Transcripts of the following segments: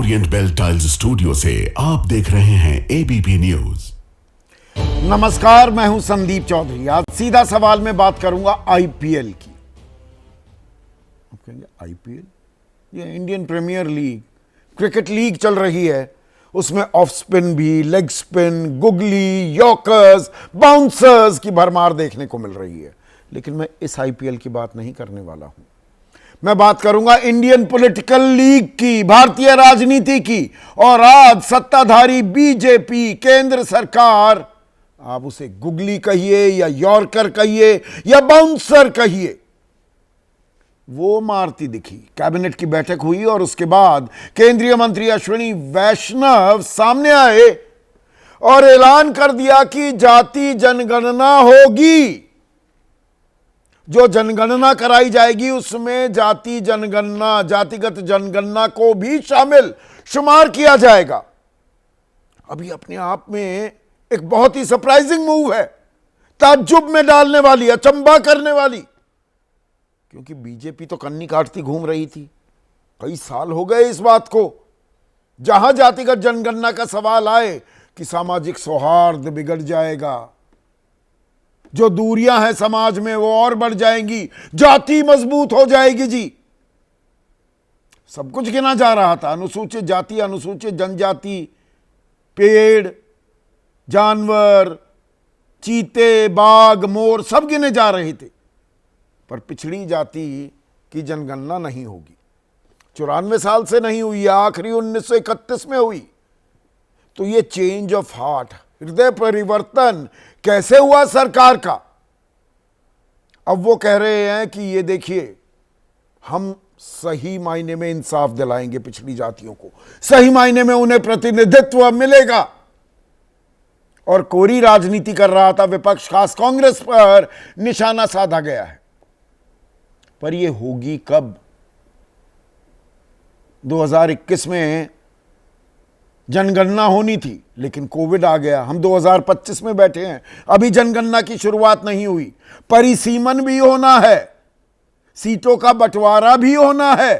Orient bell tiles studio से आप देख रहे हैं एबीपी न्यूज। नमस्कार, मैं हूं संदीप चौधरी। आज सीधा सवाल में बात करूंगा आईपीएल की। आप कहेंगे आईपीएल? ये Indian Premier League, cricket league चल रही है। उसमें ऑफ स्पिन भी, leg spin, googly, yorkers, bouncers की भरमार देखने को मिल रही है। लेकिन मैं इस आईपीएल की बात नहीं करने वाला हूं। मैं बात करूंगा इंडियन पॉलिटिकल लीग की, भारतीय राजनीति की। और आज सत्ताधारी बीजेपी, केंद्र सरकार, आप उसे गुगली कहिए या यॉर्कर कहिए या बाउंसर कहिए, वो मारती दिखी। कैबिनेट की बैठक हुई और उसके बाद केंद्रीय मंत्री अश्विनी वैष्णव सामने आए और ऐलान कर दिया कि जाति जनगणना होगी। जो जनगणना कराई जाएगी उसमें जाति जनगणना, जातिगत जनगणना को भी शामिल शुमार किया जाएगा। अभी अपने आप में एक बहुत ही सरप्राइजिंग मूव है, ताज्जुब में डालने वाली, अचंभा करने वाली। क्योंकि बीजेपी तो कन्नी काटती घूम रही थी। कई साल हो गए इस बात को। जहां जातिगत जनगणना का सवाल आए कि सामाजिक सौहार्द बिगड़ जाएगा, जो दूरियां हैं समाज में वो और बढ़ जाएंगी, जाति मजबूत हो जाएगी जी। सब कुछ गिना जा रहा था, अनुसूचित जाति, अनुसूचित जनजाति, पेड़, जानवर, चीते, बाघ, मोर सब गिने जा रहे थे। पर पिछड़ी जाति की जनगणना नहीं होगी। 94 साल से नहीं हुई, आखिरी 1931 में हुई। तो ये चेंज ऑफ हार्ट, हृदय परिवर्तन कैसे हुआ सरकार का? अब वो कह रहे हैं कि ये देखिए, हम सही मायने में इंसाफ दिलाएंगे पिछड़ी जातियों को, सही मायने में उन्हें प्रतिनिधित्व मिलेगा। और कोरी राजनीति कर रहा था विपक्ष, खास कांग्रेस पर निशाना साधा गया है। पर ये होगी कब? 2021 में जनगणना होनी थी, लेकिन कोविड आ गया। हम 2025 में बैठे हैं, अभी जनगणना की शुरुआत नहीं हुई। परिसीमन भी होना है, सीटों का बंटवारा भी होना है।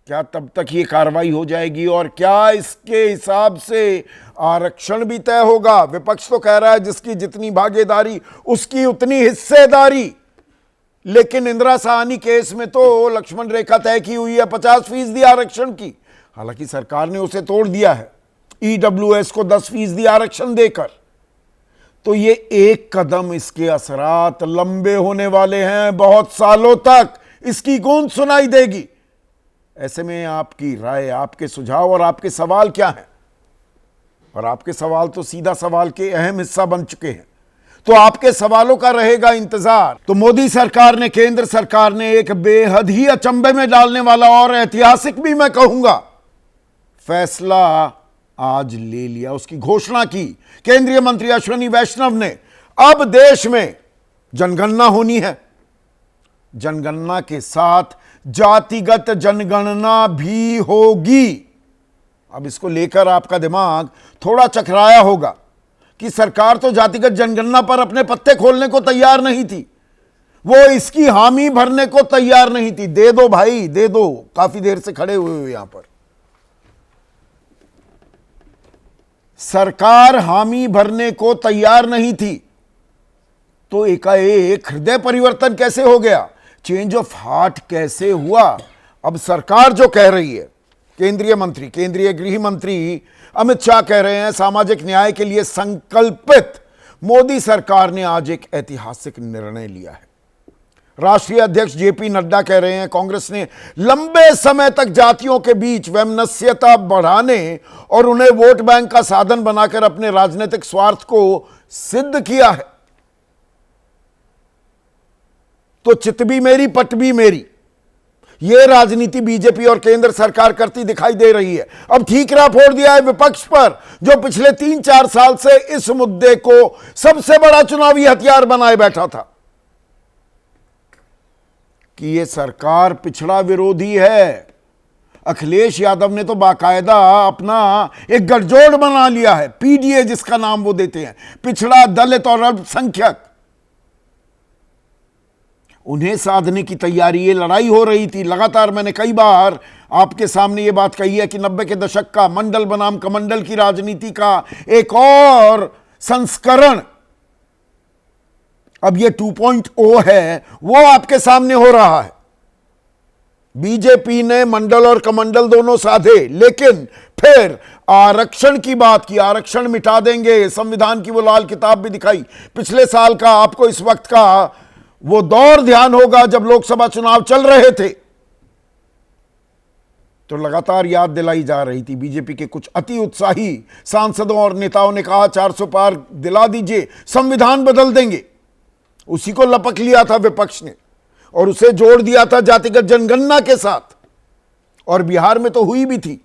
क्या तब तक ये कार्रवाई हो जाएगी? और क्या इसके हिसाब से आरक्षण भी तय होगा? विपक्ष तो कह रहा है जिसकी जितनी भागीदारी उसकी उतनी हिस्सेदारी। लेकिन इंदिरा साहनी केस में तो लक्ष्मण रेखा तय की हुई है 50% आरक्षण की। हालांकि सरकार ने उसे तोड़ दिया है ईडब्ल्यूएस को 10% आरक्षण देकर। तो ये एक कदम, इसके असरात लंबे होने वाले हैं, बहुत सालों तक इसकी गूंज सुनाई देगी। ऐसे में आपकी राय, आपके सुझाव और आपके सवाल क्या हैं? और आपके सवाल तो सीधा सवाल के अहम हिस्सा बन चुके हैं। तो आपके सवालों का रहेगा इंतजार। तो मोदी सरकार ने, केंद्र सरकार ने एक बेहद ही अचंभे में डालने वाला और ऐतिहासिक भी मैं कहूंगा फैसला आज ले लिया। उसकी घोषणा की केंद्रीय मंत्री अश्विनी वैष्णव ने। अब देश में जनगणना होनी है। जनगणना के साथ जातिगत जनगणना भी होगी। अब इसको लेकर आपका दिमाग थोड़ा चकराया होगा कि सरकार तो जातिगत जनगणना पर अपने पत्ते खोलने को तैयार नहीं थी, वो इसकी हामी भरने को तैयार नहीं थी। दे दो भाई, दे दो। काफी देर से खड़े हुए यहां पर सरकार हामी भरने को तैयार नहीं थी। तो एकाएक हृदय परिवर्तन कैसे हो गया? चेंज ऑफ हार्ट कैसे हुआ? अब सरकार जो कह रही है, केंद्रीय मंत्री, केंद्रीय गृह मंत्री अमित शाह कह रहे हैं सामाजिक न्याय के लिए संकल्पित मोदी सरकार ने आज एक ऐतिहासिक निर्णय लिया है। राष्ट्रीय अध्यक्ष जेपी नड्डा कह रहे हैं कांग्रेस ने लंबे समय तक जातियों के बीच वैमनस्यता बढ़ाने और उन्हें वोट बैंक का साधन बनाकर अपने राजनीतिक स्वार्थ को सिद्ध किया है। तो चित भी मेरी, पट भी मेरी, यह राजनीति बीजेपी और केंद्र सरकार करती दिखाई दे रही है। अब ठीकरा फोड़ दिया है विपक्ष पर, जो पिछले 3-4 साल से इस मुद्दे को सबसे बड़ा चुनावी हथियार बनाए बैठा था कि यह सरकार पिछड़ा विरोधी है। अखिलेश यादव ने तो बाकायदा अपना एक गठजोड़ बना लिया है, पीडीए जिसका नाम वो देते हैं, पिछड़ा, दलित और अल्पसंख्यक। उन्हें साधने की तैयारी, ये लड़ाई हो रही थी लगातार। मैंने कई बार आपके सामने ये बात कही है कि 90 के दशक का मंडल बनाम कमंडल की राजनीति का एक और संस्करण अब ये 2.0 है, वो आपके सामने हो रहा है। बीजेपी ने मंडल और कमंडल दोनों साधे, लेकिन फिर आरक्षण की बात की, आरक्षण मिटा देंगे, संविधान की वो लाल किताब भी दिखाई। पिछले साल का आपको इस वक्त का वो दौर ध्यान होगा जब लोकसभा चुनाव चल रहे थे, तो लगातार याद दिलाई जा रही थी। बीजेपी के कुछ अति उत्साही सांसदों और नेताओं ने कहा 400 पार दिला दीजिए, संविधान बदल देंगे। उसी को लपक लिया था विपक्ष ने और उसे जोड़ दिया था जातिगत जनगणना के साथ। और बिहार में तो हुई भी थी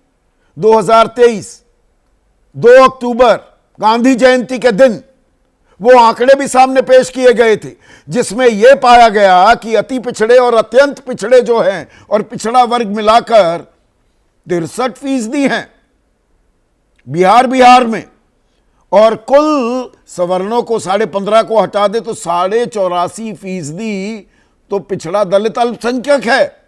2023 2 अक्टूबर गांधी जयंती के दिन। वो आंकड़े भी सामने पेश किए गए थे जिसमें यह पाया गया कि अति पिछड़े और अत्यंत पिछड़े जो हैं और पिछड़ा वर्ग मिलाकर 63% हैं बिहार में, और कुल सवर्णों को 15.5 को हटा दे तो 84.5% तो पिछड़ा दलित अल्पसंख्यक है।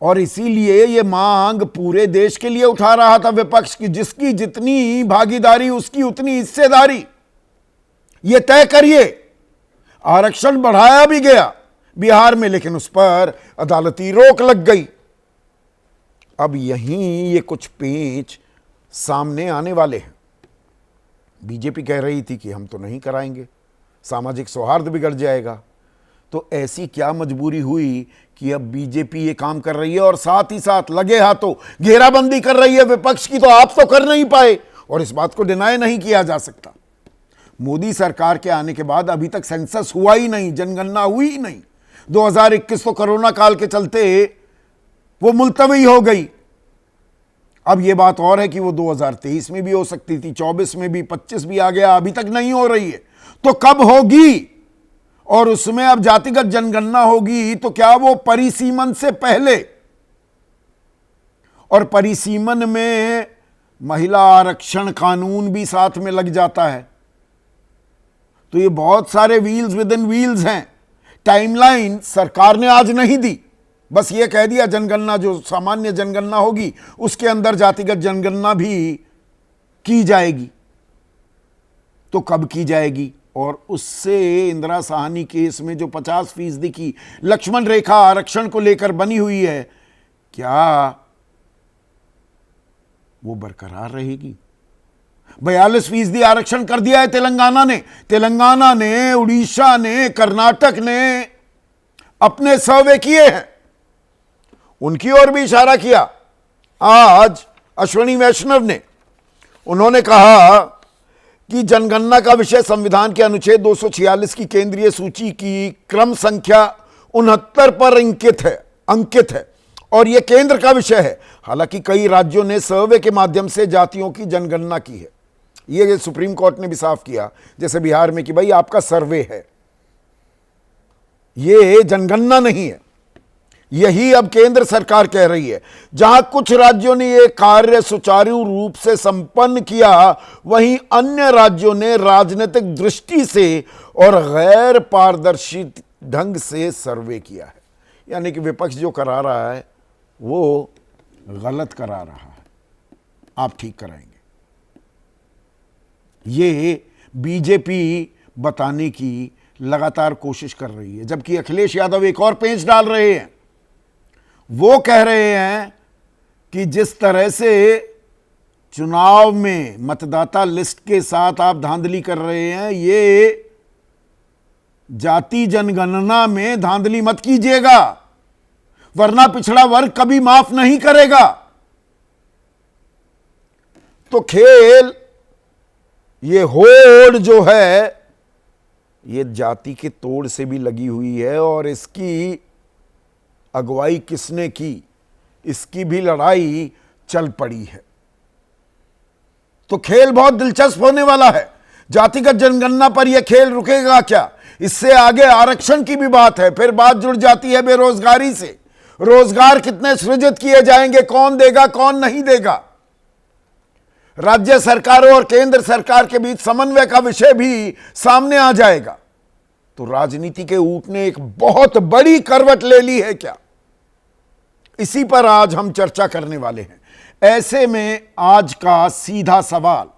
और इसीलिए ये मांग पूरे देश के लिए उठा रहा था विपक्ष की, जिसकी जितनी भागीदारी उसकी उतनी हिस्सेदारी, ये तय करिए। आरक्षण बढ़ाया भी गया बिहार में, लेकिन उस पर अदालती रोक लग गई। अब यहीं ये कुछ पेच सामने आने वाले हैं। बीजेपी कह रही थी कि हम तो नहीं कराएंगे, सामाजिक सौहार्द बिगड़ जाएगा। तो ऐसी क्या मजबूरी हुई कि अब बीजेपी ये काम कर रही है और साथ ही साथ लगे हाथों घेराबंदी कर रही है विपक्ष की, तो आप तो कर नहीं पाए। और इस बात को डिनाई नहीं किया जा सकता। मोदी सरकार के आने के बाद अभी तक सेंसस हुआ ही नहीं, जनगणना हुई ही नहीं। 2021 तो कोरोना काल के चलते वो मुलतवी हो गई। अब ये बात और है कि वो 2023 में भी हो सकती थी, 24 में भी, 25 भी आ गया, अभी तक नहीं हो रही है। तो कब होगी? और उसमें अब जातिगत जनगणना होगी तो क्या वो परिसीमन से पहले? और परिसीमन में महिला आरक्षण कानून भी साथ में लग जाता है। तो ये बहुत सारे व्हील्स विद इन व्हील्स हैं। टाइमलाइन सरकार ने आज नहीं दी, बस ये कह दिया जनगणना जो सामान्य जनगणना होगी उसके अंदर जातिगत जनगणना भी की जाएगी। तो कब की जाएगी? और उससे इंदिरा साहनी केस में जो 50% की लक्ष्मण रेखा आरक्षण को लेकर बनी हुई है, क्या वो बरकरार रहेगी? 42% आरक्षण कर दिया है तेलंगाना ने, उड़ीसा ने, कर्नाटक ने अपने सर्वे किए हैं, उनकी ओर भी इशारा किया। आज अश्विनी वैष्णव ने, उन्होंने कहा कि जनगणना का विषय संविधान के अनुच्छेद 246 की केंद्रीय सूची की क्रम संख्या 69 पर अंकित है और यह केंद्र का विषय है। हालांकि कई राज्यों ने सर्वे के माध्यम से जातियों की जनगणना की है। यह सुप्रीम कोर्ट ने भी साफ किया, जैसे बिहार में, कि भाई आपका सर्वे है, यह जनगणना नहीं है। यही अब केंद्र सरकार कह रही है। जहां कुछ राज्यों ने यह कार्य सुचारू रूप से संपन्न किया, वहीं अन्य राज्यों ने राजनीतिक दृष्टि से और गैर पारदर्शी ढंग से सर्वे किया है। यानी कि विपक्ष जो करा रहा है वो गलत करा रहा है, आप ठीक कराएंगे। ये बीजेपी बताने की लगातार कोशिश कर रही है, जबकि अखिलेश यादव एक और पेंच डाल रहे हैं। वो कह रहे हैं कि जिस तरह से चुनाव में मतदाता लिस्ट के साथ आप धांधली कर रहे हैं, ये जाति जनगणना में धांधली मत कीजिएगा, वरना पिछड़ा वर्ग कभी माफ नहीं करेगा। तो खेल, ये होड़ जो है, ये जाति के तोड़ से भी लगी हुई है और इसकी अगुवाई किसने की, इसकी भी लड़ाई चल पड़ी है। तो खेल बहुत दिलचस्प होने वाला है। जातिगत जनगणना पर यह खेल रुकेगा क्या? इससे आगे आरक्षण की भी बात है, फिर बात जुड़ जाती है बेरोजगारी से। रोजगार कितने सृजित किए जाएंगे, कौन देगा कौन नहीं देगा। राज्य सरकारों और केंद्र सरकार के बीच समन्वय का विषय भी सामने आ जाएगा। तो राजनीति के ऊंट ने एक बहुत बड़ी करवट ले ली है क्या? इसी पर आज हम चर्चा करने वाले हैं। ऐसे में आज का सीधा सवाल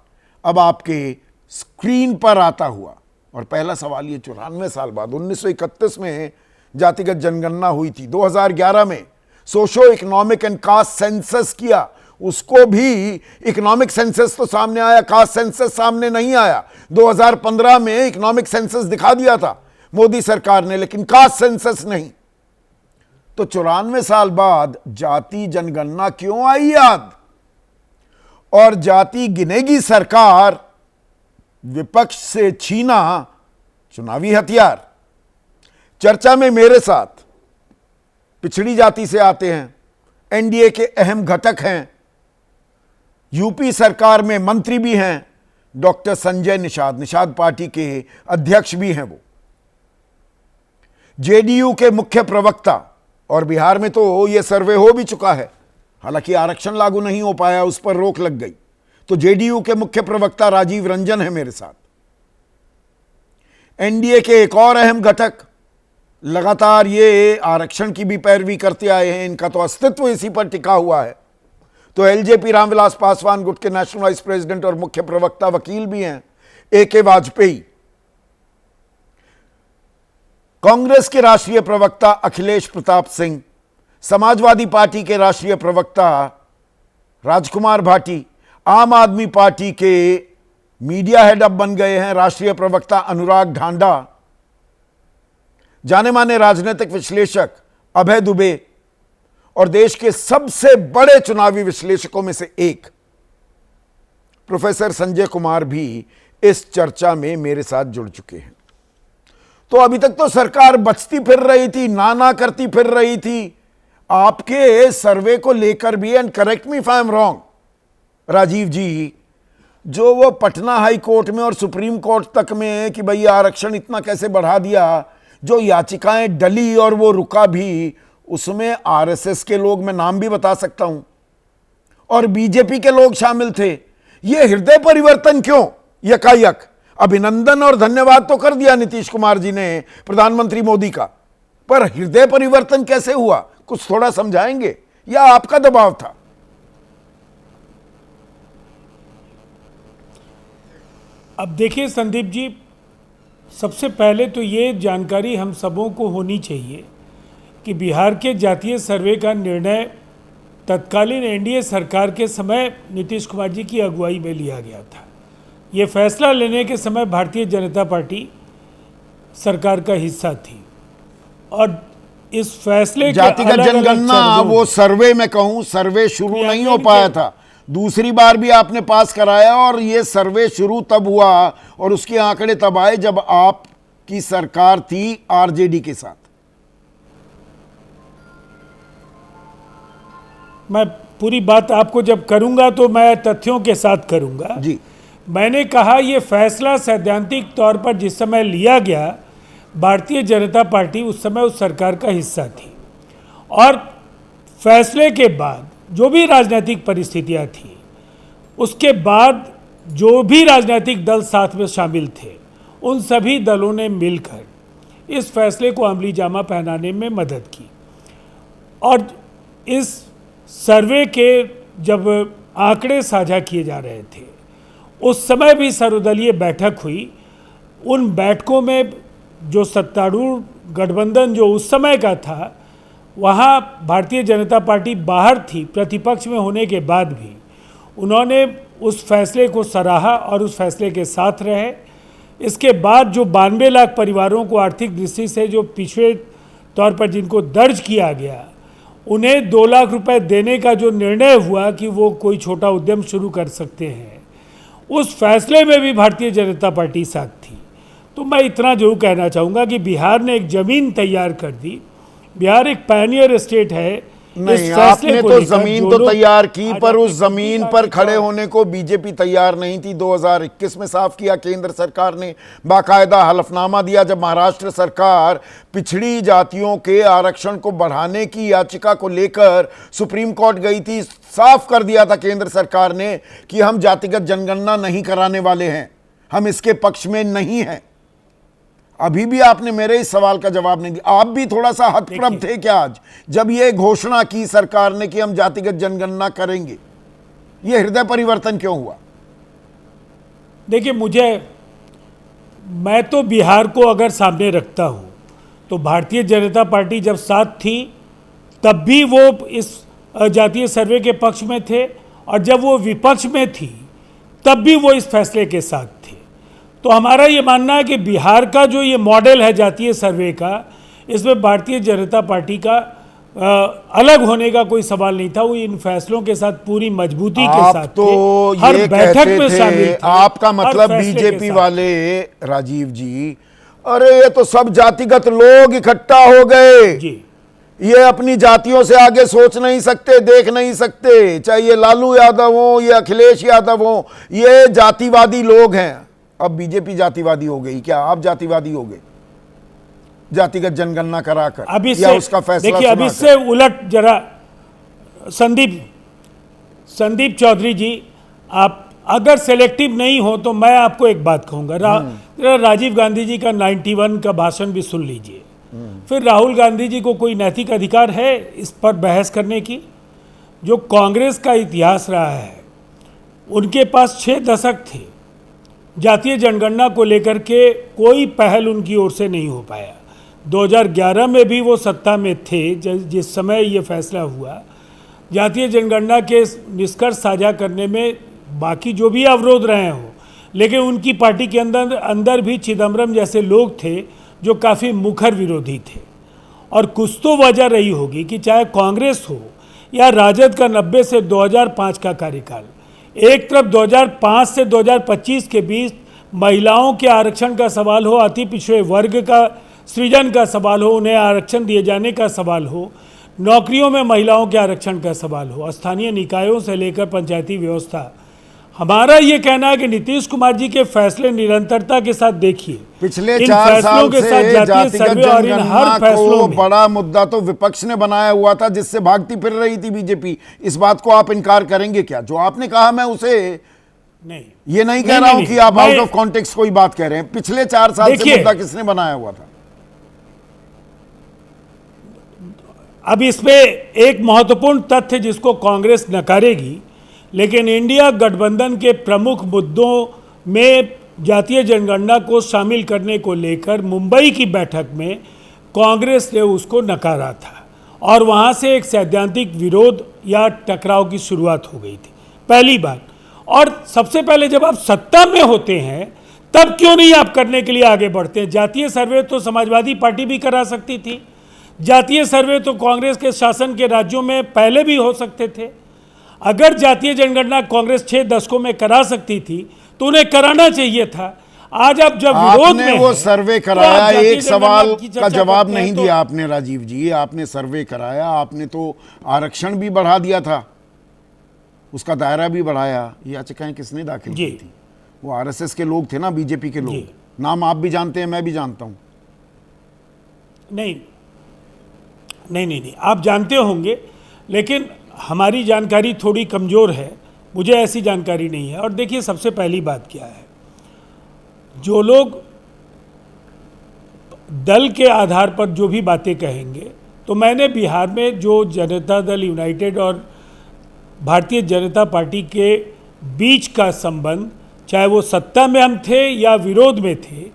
अब आपके स्क्रीन पर आता हुआ, और पहला सवाल ये 94 साल बाद 1931 में जातिगत जनगणना हुई थी, 2011 में socio economic and caste census किया, उसको भी इकोनॉमिक सेंसस तो सामने आया, कास्ट सेंसस सामने नहीं आया। 2015 में इकोनॉमिक सेंसस दिखा दिया था मोदी सरकार ने, लेकिन कास्ट सेंसस नहीं। तो 94 साल बाद जाति जनगणना क्यों आई याद? और जाति गिनेगी सरकार, विपक्ष से छीना चुनावी हथियार। चर्चा में मेरे साथ पिछड़ी जाति से आते हैं, एनडीए के अहम घटक हैं, यूपी सरकार में मंत्री भी हैं, डॉक्टर संजय निषाद, निषाद पार्टी के अध्यक्ष भी हैं वो, जेडीयू के मुख्य प्रवक्ता, और बिहार में तो यह सर्वे हो भी चुका है, हालांकि आरक्षण लागू नहीं हो पाया, उस पर रोक लग गई। तो जेडीयू के मुख्य प्रवक्ता राजीव रंजन है मेरे साथ। एनडीए के एक और अहम घटक, लगातार ये आरक्षण की भी पैरवी करते आए हैं, इनका तो अस्तित्व इसी पर टिका हुआ है, तो एलजेपी रामविलास पासवान गुट के नेशनल वाइस प्रेसिडेंट और मुख्य प्रवक्ता वकील भी हैं, ए.के. वाजपेयी। कांग्रेस के राष्ट्रीय प्रवक्ता अखिलेश प्रताप सिंह, समाजवादी पार्टी के राष्ट्रीय प्रवक्ता राजकुमार भाटी, आम आदमी पार्टी के मीडिया हेड अब बन गए हैं राष्ट्रीय प्रवक्ता अनुराग ढांडा, जाने माने राजनीतिक विश्लेषक अभय दुबे, और देश के सबसे बड़े चुनावी विश्लेषकों में से एक प्रोफेसर संजय कुमार भी इस चर्चा में मेरे साथ जुड़ चुके हैं। तो अभी तक तो सरकार बचती फिर रही थी, नाना करती फिर रही थी आपके सर्वे को लेकर भी, and correct me if I am wrong Rajiv ji, जो वो पटना हाई कोर्ट में और सुप्रीम कोर्ट तक में कि भाई आरक्षण इतना कैसे बढ़ा दिया, जो याचिकाएं डली और वो रुका भी, उसमें आरएसएस के लोग, मैं नाम भी बता सकता हूं, और बीजेपी के लोग शामिल थे। ये हृदय परिवर्तन क्यों? यकायक अभिनंदन और धन्यवाद तो कर दिया नीतीश कुमार जी ने प्रधानमंत्री मोदी का, पर हृदय परिवर्तन कैसे हुआ? कुछ थोड़ा समझाएंगे, या आपका दबाव था? अब देखिए संदीप जी, सबसे पहले तो ये जानकारी हम सबों को होनी चाहिए कि बिहार के जातीय सर्वे का निर्णय तत्कालीन एनडीए सरकार के समय नीतीश कुमार जी की अगुवाई में लिया गया था। ये फैसला लेने के समय भारतीय जनता पार्टी सरकार का हिस्सा थी, और इस फैसले जातिगत जनगणना वो सर्वे में कहूं, सर्वे शुरू नहीं हो पाया था, दूसरी बार भी आपने पास कराया, और ये सर्वे शुरू तब हुआ और उसके आंकड़े तब आए जब आपकी सरकार थी आरजेडी के साथ। मैं पूरी बात आपको जब करूंगा तो मैं तथ्यों के साथ करूंगा जी। मैंने कहा ये फैसला सैद्धांतिक तौर पर जिस समय लिया गया, भारतीय जनता पार्टी उस समय उस सरकार का हिस्सा थी, और फैसले के बाद जो भी राजनीतिक परिस्थितियां थी, उसके बाद जो भी राजनीतिक दल साथ में शामिल थे, उन सभी दलों ने मिलकर इस फैसले को अमली जामा पहनाने में मदद की। और इस सर्वे के जब आंकड़े साझा किए जा रहे थे, उस समय भी सर्वदलीय बैठक हुई। उन बैठकों में जो सत्तारूढ़ गठबंधन जो उस समय का था, वहाँ भारतीय जनता पार्टी बाहर थी, प्रतिपक्ष में होने के बाद भी उन्होंने उस फैसले को सराहा और उस फैसले के साथ रहे। इसके बाद जो 92 लाख परिवारों को आर्थिक दृष्टि से जो पिछड़े तौर पर जिनको दर्ज किया गया, उन्हें 2 लाख रुपए देने का जो निर्णय हुआ कि वो कोई छोटा उद्यम शुरू कर सकते हैं, उस फैसले में भी भारतीय जनता पार्टी साथ थी। तो मैं इतना जरूर कहना चाहूँगा कि बिहार ने एक ज़मीन तैयार कर दी। बिहार एक पायनियर स्टेट है। नहीं, आपने तो जमीन तो तैयार की, पर उस जमीन पर खड़े होने को बीजेपी तैयार नहीं थी। 2021 में साफ किया केंद्र सरकार ने, बाकायदा हलफनामा दिया जब महाराष्ट्र सरकार पिछड़ी जातियों के आरक्षण को बढ़ाने की याचिका को लेकर सुप्रीम कोर्ट गई थी। साफ कर दिया था केंद्र सरकार ने कि हम जातिगत जनगणना नहीं कराने वाले हैं, हम इसके पक्ष में नहीं हैं। अभी भी आपने मेरे इस सवाल का जवाब नहीं दिया। आप भी थोड़ा सा हतप्रभ थे क्या आज जब ये घोषणा की सरकार ने कि हम जातिगत जनगणना करेंगे? ये हृदय परिवर्तन क्यों हुआ? देखिए, मैं तो बिहार को अगर सामने रखता हूं तो भारतीय जनता पार्टी जब साथ थी तब भी वो इस जातीय सर्वे के पक्ष में थे, और जब वो विपक्ष में थी तब भी वो इस फैसले के साथ थे। तो हमारा ये मानना है कि बिहार का जो ये मॉडल है जातीय सर्वे का, इसमें भारतीय जनता पार्टी का अलग होने का कोई सवाल नहीं था। वो इन फैसलों के साथ पूरी मजबूती के साथ तो थे, हर ये बैठक कहते में थे, शामिल थे, आपका हर मतलब फैसले के बीजेपी साथ। वाले राजीव जी, अरे ये तो सब जातिगत लोग इकट्ठा हो गए, जी, ये अपनी जातियों से आगे सोच नहीं सकते, देख नहीं सकते, चाहे ये लालू यादव हो, ये अखिलेश यादव हो, ये जातिवादी लोग हैं। अब बीजेपी जातिवादी हो गई क्या? आप जातिवादी हो गए जातिगत जनगणना कराकर, अब या इससे उसका फैसला देखिए, अब सुनाकर? इससे उलट जरा संदीप चौधरी जी, आप अगर सेलेक्टिव नहीं हो तो मैं आपको एक बात कहूंगा। जरा राजीव गांधी जी का 91 का भाषण भी सुन लीजिए। फिर राहुल गांधी जी को कोई नैतिक अधिकार है इस पर बहस करने की? जो कांग्रेस का इतिहास रहा है, उनके पास 6 दशक थे, जातीय जनगणना को लेकर के कोई पहल उनकी ओर से नहीं हो पाया। 2011 में भी वो सत्ता में थे जिस समय ये फैसला हुआ। जातीय जनगणना के निष्कर्ष साझा करने में बाकी जो भी अवरोध रहे हों, लेकिन उनकी पार्टी के अंदर भी चिदम्बरम जैसे लोग थे जो काफ़ी मुखर विरोधी थे। और कुछ तो वजह रही होगी कि चाहे कांग्रेस हो या राजद का 90 से 2005 का कार्यकाल, एक तरफ 2005 से 2025 के बीच महिलाओं के आरक्षण का सवाल हो, अति पिछड़े वर्ग का सृजन का सवाल हो, उन्हें आरक्षण दिए जाने का सवाल हो, नौकरियों में महिलाओं के आरक्षण का सवाल हो, स्थानीय निकायों से लेकर पंचायती व्यवस्था। हमारा ये कहना है कि नीतीश कुमार जी के फैसले निरंतरता के साथ देखिए, पिछले इन 4 फैसलों साल के से साथ जातीय जातिगत सर्वे और इन हर जनगणना फैसलों को में बड़ा मुद्दा तो विपक्ष ने बनाया हुआ था, जिससे भागती फिर रही थी बीजेपी। इस बात को आप इनकार करेंगे क्या? जो आपने कहा, मैं उसे नहीं, ये नहीं कह रहा हूं कि आप आउट ऑफ कॉन्टेक्स्ट कोई बात कह रहे हैं। पिछले 4 साल से मुद्दा किसने बनाया हुआ था? अब इसमें एक महत्वपूर्ण तथ्य जिसको कांग्रेस नकारेगी, लेकिन इंडिया गठबंधन के प्रमुख मुद्दों में जातीय जनगणना को शामिल करने को लेकर मुंबई की बैठक में कांग्रेस ने उसको नकारा था, और वहां से एक सैद्धांतिक विरोध या टकराव की शुरुआत हो गई थी, पहली बात। और सबसे पहले जब आप सत्ता में होते हैं तब क्यों नहीं आप करने के लिए आगे बढ़ते हैं? जातीय सर्वे तो समाजवादी पार्टी भी करा सकती थी, जातीय सर्वे तो कांग्रेस के शासन के राज्यों में पहले भी हो सकते थे। अगर जातीय जनगणना कांग्रेस 6 दशकों में करा सकती थी तो उन्हें कराना चाहिए था। आज आप जब विरोध में वो सर्वे कराया, तो एक सवाल का जवाब नहीं दिया आपने राजीव जी। आपने सर्वे कराया, आपने तो आरक्षण भी बढ़ा दिया था, उसका दायरा भी बढ़ाया। ये याचिकाएं किसने दाखिल की थी? वो आरएसएस के लोग थे ना, बीजेपी के लोग। नाम आप भी जानते हैं, मैं भी जानता हूं। नहीं, आप जानते होंगे, लेकिन हमारी जानकारी थोड़ी कमज़ोर है, मुझे ऐसी जानकारी नहीं है। और देखिए, सबसे पहली बात क्या है, जो लोग दल के आधार पर जो भी बातें कहेंगे, तो मैंने बिहार में जो जनता दल यूनाइटेड और भारतीय जनता पार्टी के बीच का संबंध, चाहे वो सत्ता में हम थे या विरोध में थे,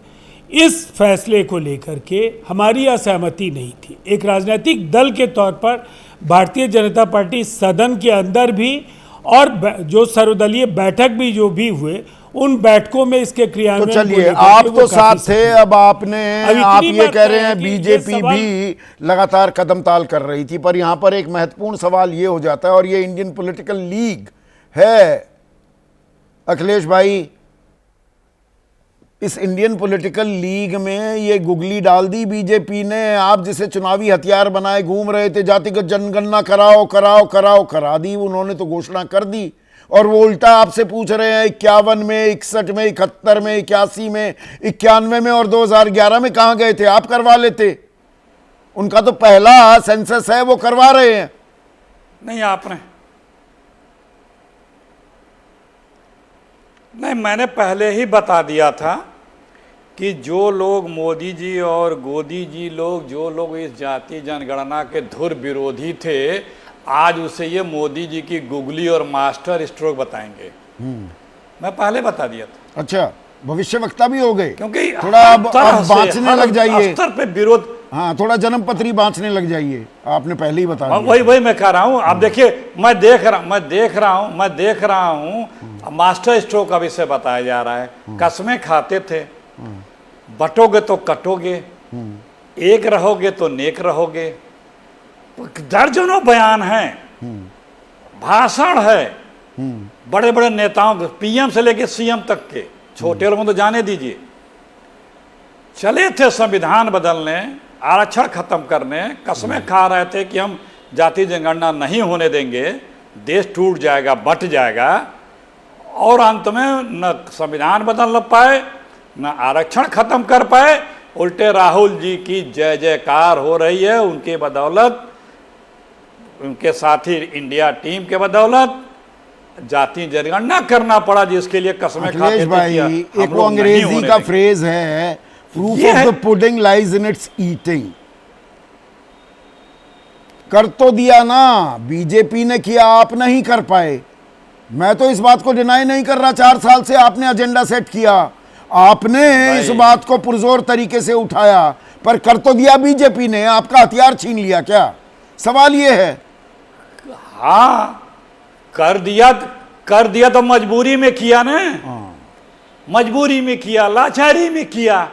इस फैसले को लेकर के हमारी असहमति नहीं थी। एक राजनीतिक दल के तौर पर भारतीय जनता पार्टी सदन के अंदर भी और जो सर्वदलीय बैठक भी जो भी हुए, उन बैठकों में इसके क्रियान्वयन तो चलिए, आप तो साथ थे। अब आप ये कह रहे हैं बीजेपी भी लगातार कदम ताल कर रही थी, पर यहां पर एक महत्वपूर्ण सवाल ये हो जाता है, और ये इंडियन पॉलिटिकल लीग है अखिलेश भाई। इस इंडियन पॉलिटिकल लीग में ये गुगली डाल दी बीजेपी ने। आप जिसे चुनावी हथियार बनाए घूम रहे थे, जातिगत जनगणना कराओ कराओ कराओ, करा दी। उन्होंने तो घोषणा कर दी, और वो उल्टा आपसे पूछ रहे हैं 51 में, 61 में, 71 में, 81 में, 91 में और 2011 में कहां गए थे? आप करवा लेते। उनका तो पहला सेंसस है, वो करवा रहे हैं। नहीं, आपने नहीं, मैंने पहले ही बता दिया था कि जो लोग मोदी जी और गोदी जी लोग, जो लोग इस जाति जनगणना के धुर विरोधी थे, आज उसे ये मोदी जी की गुगली और मास्टर स्ट्रोक बताएंगे। मैं पहले बता दिया था। अच्छा, भविष्यवक्ता भी हो गए, क्योंकि थोड़ा अब बांचने लग जाइए, स्तर पे विरोध। हाँ, थोड़ा जन्म पत्री बांचने लग जाइए, आपने पहले ही बता दिया। वही मैं कह रहा हूँ। अब देखिए, मैं देख रहा हूँ मास्टर स्ट्रोक का विषय बताया जा रहा है। कसमें खाते थे, बटोगे तो कटोगे, एक रहोगे तो नेक रहोगे, दर्जनों बयान हैं, भाषण है बड़े बड़े नेताओं, पीएम से लेके सीएम तक के, छोटे लोगों तो जाने दीजिए। चले थे संविधान बदलने, आरक्षण खत्म करने, कसमें खा रहे थे कि हम जाति जनगणना नहीं होने देंगे, देश टूट जाएगा, बट जाएगा, और अंत में न संविधान बदल पाए, न आरक्षण खत्म कर पाए। उल्टे राहुल जी की जय जयकार हो रही है उनके बदौलत, उनके साथी इंडिया टीम के बदौलत। जाति जनगणना करना पड़ा जिसके लिए कसमें खाते थे। भाई, एक वो अंग्रेजी का फ्रेज है, proof of the pudding lies in its eating. कर तो दिया ना, बीजेपी ने किया, आप नहीं कर पाए। मैं तो इस बात को डिनाई नहीं कर रहा, 4 साल से आपने एजेंडा सेट किया, आपने इस बात को पुरजोर तरीके से उठाया, पर कर तो दिया बीजेपी ने, आपका हथियार छीन लिया क्या? सवाल ये है। हाँ, कर दिया तो मजबूरी में किया ना, मजबूरी में किया, लाचारी में किया,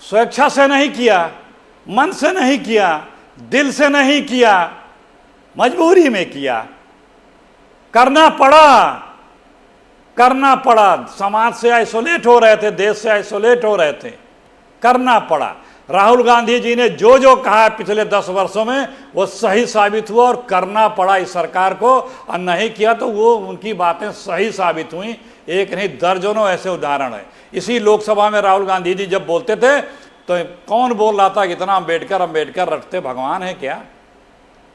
स्वेच्छा से नहीं किया, मन से नहीं किया, दिल से नहीं किया, मजबूरी में किया। करना पड़ा। समाज से आइसोलेट हो रहे थे, देश से आइसोलेट हो रहे थे, करना पड़ा। राहुल गांधी जी ने जो जो कहा पिछले 10 वर्षों में वो सही साबित हुआ, और करना पड़ा इस सरकार को, और नहीं किया तो वो उनकी बातें सही साबित हुई। एक नहीं, दर्जनों ऐसे उदाहरण है। इसी लोकसभा में राहुल गांधी जी जब बोलते थे तो कौन बोल रहा था कि इतना अम्बेडकर रटते भगवान है क्या,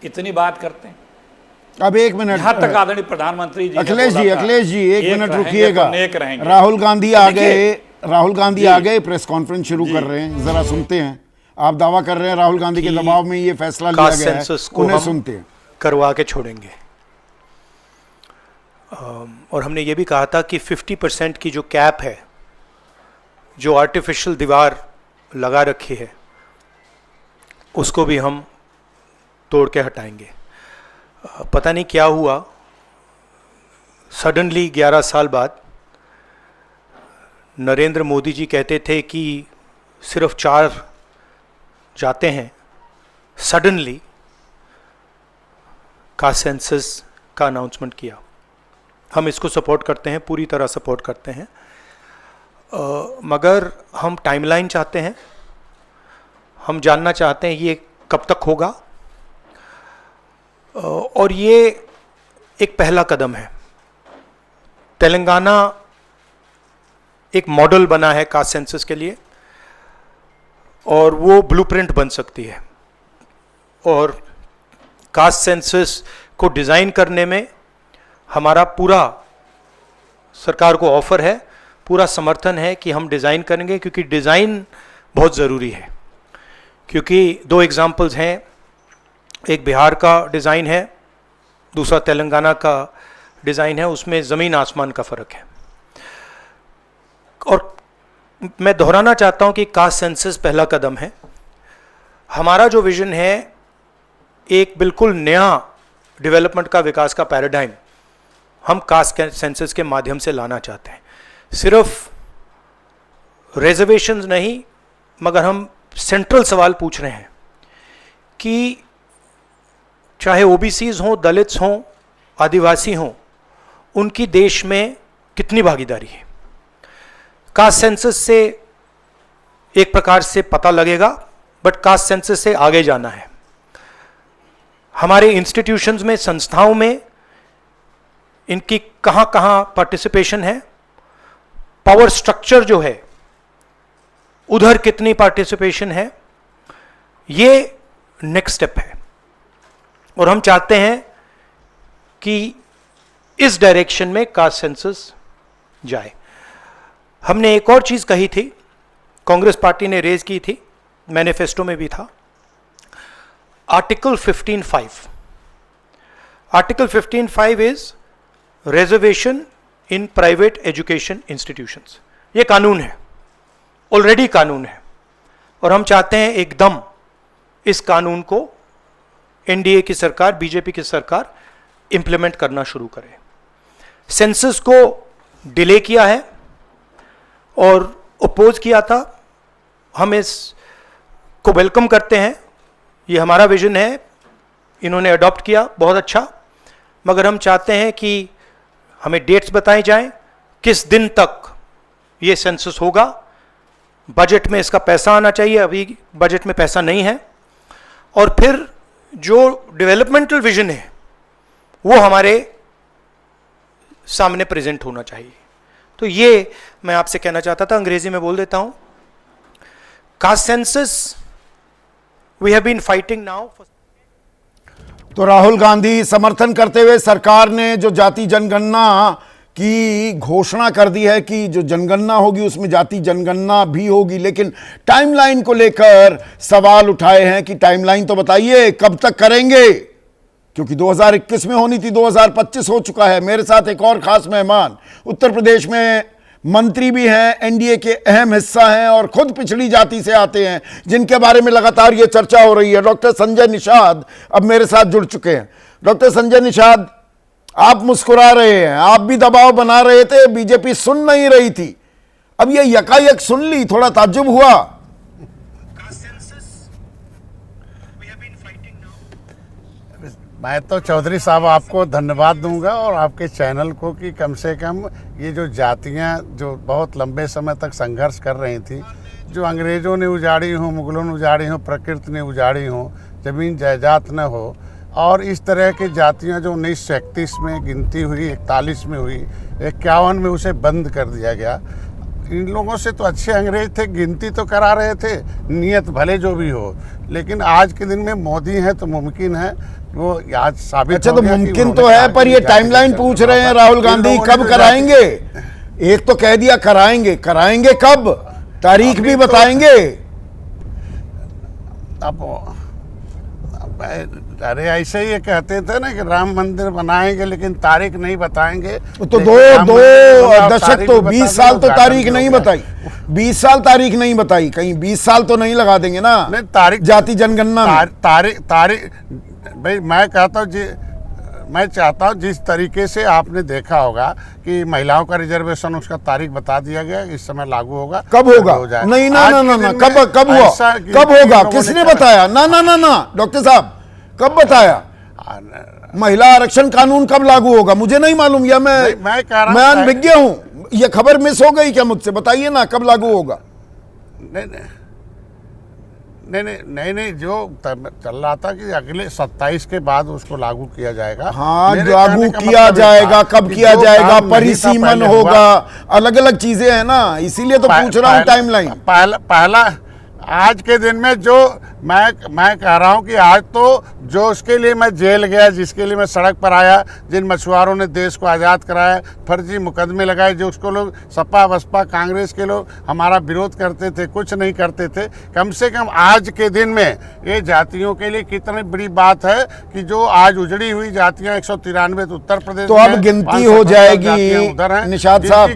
इतनी बात करते हैं। अब 1 मिनट, यहाँ तक आदरणीय प्रधानमंत्री जी, अखिलेश जी 1 मिनट रुकिएगा। नेक रहेंगे। राहुल गांधी आ गए, प्रेस कॉन्फ्रेंस शुरू कर रहे हैं, जरा सुनते हैं। आप दावा कर रहे हैं राहुल गांधी के दबाव में ये फैसला लिया गया है, उन्हें सुनते हैं। करवा के छोड़ेंगे। और हमने ये भी कहा था कि 50% की जो कैप है, जो आर्टिफिशियल दीवार लगा रखी है, उसको भी हम तोड़ के हटाएंगे। पता नहीं क्या हुआ, सडनली 11 साल बाद नरेंद्र मोदी जी कहते थे कि सिर्फ 4 जाते हैं, सडनली कास्ट सेंसस का अनाउंसमेंट किया। हम इसको सपोर्ट करते हैं, पूरी तरह सपोर्ट करते हैं, मगर हम टाइमलाइन चाहते हैं। हम जानना चाहते हैं ये कब तक होगा, और ये एक पहला कदम है। तेलंगाना एक मॉडल बना है कास्ट सेंसस के लिए, और वो ब्लूप्रिंट बन सकती है। और कास्ट सेंसस को डिज़ाइन करने में हमारा पूरा सरकार को ऑफर है, पूरा समर्थन है कि हम डिज़ाइन करेंगे, क्योंकि डिज़ाइन बहुत ज़रूरी है। क्योंकि 2 एग्जाम्पल्स हैं, एक बिहार का डिज़ाइन है, दूसरा तेलंगाना का डिज़ाइन है, उसमें ज़मीन आसमान का फ़र्क है। और मैं दोहराना चाहता हूं कि कास्ट सेंसस पहला कदम है। हमारा जो विजन है, एक बिल्कुल नया डेवलपमेंट का, विकास का पैराडाइम हम कास्ट सेंसस के माध्यम से लाना चाहते हैं। सिर्फ रिजर्वेशंस नहीं, मगर हम सेंट्रल सवाल पूछ रहे हैं कि चाहे ओबीसीज हों, दलित्स हों, आदिवासी हों, उनकी देश में कितनी भागीदारी है। कास्ट सेंसस से एक प्रकार से पता लगेगा, बट कास्ट सेंसस से आगे जाना है। हमारे इंस्टीट्यूशंस में, संस्थाओं में इनकी कहां कहां पार्टिसिपेशन है, पावर स्ट्रक्चर जो है उधर कितनी पार्टिसिपेशन है, ये नेक्स्ट स्टेप है। और हम चाहते हैं कि इस डायरेक्शन में कास्ट सेंसस जाए। हमने एक और चीज कही थी कांग्रेस पार्टी ने रेज की थी, मैनिफेस्टो में भी था, article 15(5). Article 15(5) is reservation in private education institutions. ये कानून है, ऑलरेडी कानून है, और हम चाहते हैं एकदम इस कानून को एनडीए की सरकार, बीजेपी की सरकार इंप्लीमेंट करना शुरू करे। सेंसस को डिले किया है और अपोज किया था, हम इस को वेलकम करते हैं, ये हमारा विजन है, इन्होंने अडॉप्ट किया, बहुत अच्छा, मगर हम चाहते हैं कि हमें डेट्स बताई जाएं, किस दिन तक ये सेंसस होगा, बजट में इसका पैसा आना चाहिए, अभी बजट में पैसा नहीं है, और फिर जो डेवलपमेंटल विजन है वो हमारे सामने प्रेजेंट होना चाहिए। तो ये मैं आपसे कहना चाहता था, अंग्रेजी में बोल देता हूं। Caste census we have been fighting now. तो राहुल गांधी समर्थन करते हुए सरकार ने जो जाति जनगणना की घोषणा कर दी है कि जो जनगणना होगी उसमें जाति जनगणना भी होगी, लेकिन टाइमलाइन को लेकर सवाल उठाए हैं कि टाइमलाइन तो बताइए, कब तक करेंगे, क्योंकि 2021 में होनी थी, 2025 हो चुका है। मेरे साथ एक और खास मेहमान, उत्तर प्रदेश में मंत्री भी हैं, एनडीए के अहम हिस्सा हैं और खुद पिछड़ी जाति से आते हैं, जिनके बारे में लगातार ये चर्चा हो रही है। डॉक्टर संजय निषाद अब मेरे साथ जुड़ चुके हैं। डॉक्टर संजय निषाद, आप मुस्कुरा रहे हैं, आप भी दबाव बना रहे थे, बीजेपी सुन नहीं रही थी, अब ये यकायक सुन ली, थोड़ा ताज्जुब हुआ। मैं तो चौधरी साहब आपको धन्यवाद दूंगा और आपके चैनल को कि कम से कम ये जो जातियां जो बहुत लंबे समय तक संघर्ष कर रही थी, जो अंग्रेज़ों ने उजाड़ी हो, मुगलों ने उजाड़ी हो, प्रकृति ने उजाड़ी हो, ज़मीन जायदाद न हो, और इस तरह की जातियां जो 1931 में गिनती हुई, 41 में हुई, 51 में उसे बंद कर दिया गया। इन लोगों से तो अच्छे अंग्रेज थे, गिनती तो करा रहे थे, नियत भले जो भी हो, लेकिन आज के दिन में मोदी है तो मुमकिन है वो आज साबित। अच्छा, तो मुमकिन तो है, पर ये टाइमलाइन पूछ रहे हैं राहुल गांधी, कब कराएंगे? एक तो कह दिया कराएंगे, कराएंगे कब, तारीख भी बताएंगे? अब अरे ऐसे ही ये कहते थे ना कि राम मंदिर बनाएंगे लेकिन तारीख नहीं बताएंगे। तो दो दशक तो 20 साल तो तारीख नहीं बताई, 20 साल तारीख नहीं बताई, कहीं 20 साल तो नहीं लगा देंगे ना नहीं तारीख जाति जनगणना में। तारीख भाई मैं कहता हूँ मैं चाहता हूँ जिस तरीके से आपने देखा होगा कि महिलाओं का रिजर्वेशन उसका तारीख बता दिया गया, इस समय लागू होगा। कब होगा? नहीं ना ना ना, कब हुआ, कब होगा, किसने बताया? ना ना ना ना डॉक्टर साहब, कब बताया? महिला आरक्षण कानून कब लागू होगा मुझे नहीं मालूम, या मैं अनभिज्ञ हूँ, ये खबर मिस हो गई क्या मुझसे? बताइए ना कब लागू होगा। नहीं जो चल रहा था कि अगले 27 के बाद उसको लागू किया जाएगा। हाँ, लागू किया जाएगा, कब किया जाएगा, परिसीमन होगा, अलग अलग चीजें हैं ना, इसीलिए तो पूछ रहा हूँ टाइमलाइन। पहला आज के दिन में जो मैं कह रहा हूं कि आज तो जो उसके लिए मैं जेल गया, जिसके लिए मैं सड़क पर आया, जिन मछुआरों ने देश को आज़ाद कराया, फर्जी मुकदमे लगाए, जो उसको लोग सपा बसपा कांग्रेस के लोग हमारा विरोध करते थे, कुछ नहीं करते थे, कम से कम आज के दिन में ये जातियों के लिए कितनी बड़ी बात है कि जो आज उजड़ी हुई जातियां 193 उत्तर प्रदेश, तो अब गिनती हो जाएगी निषाद साहब,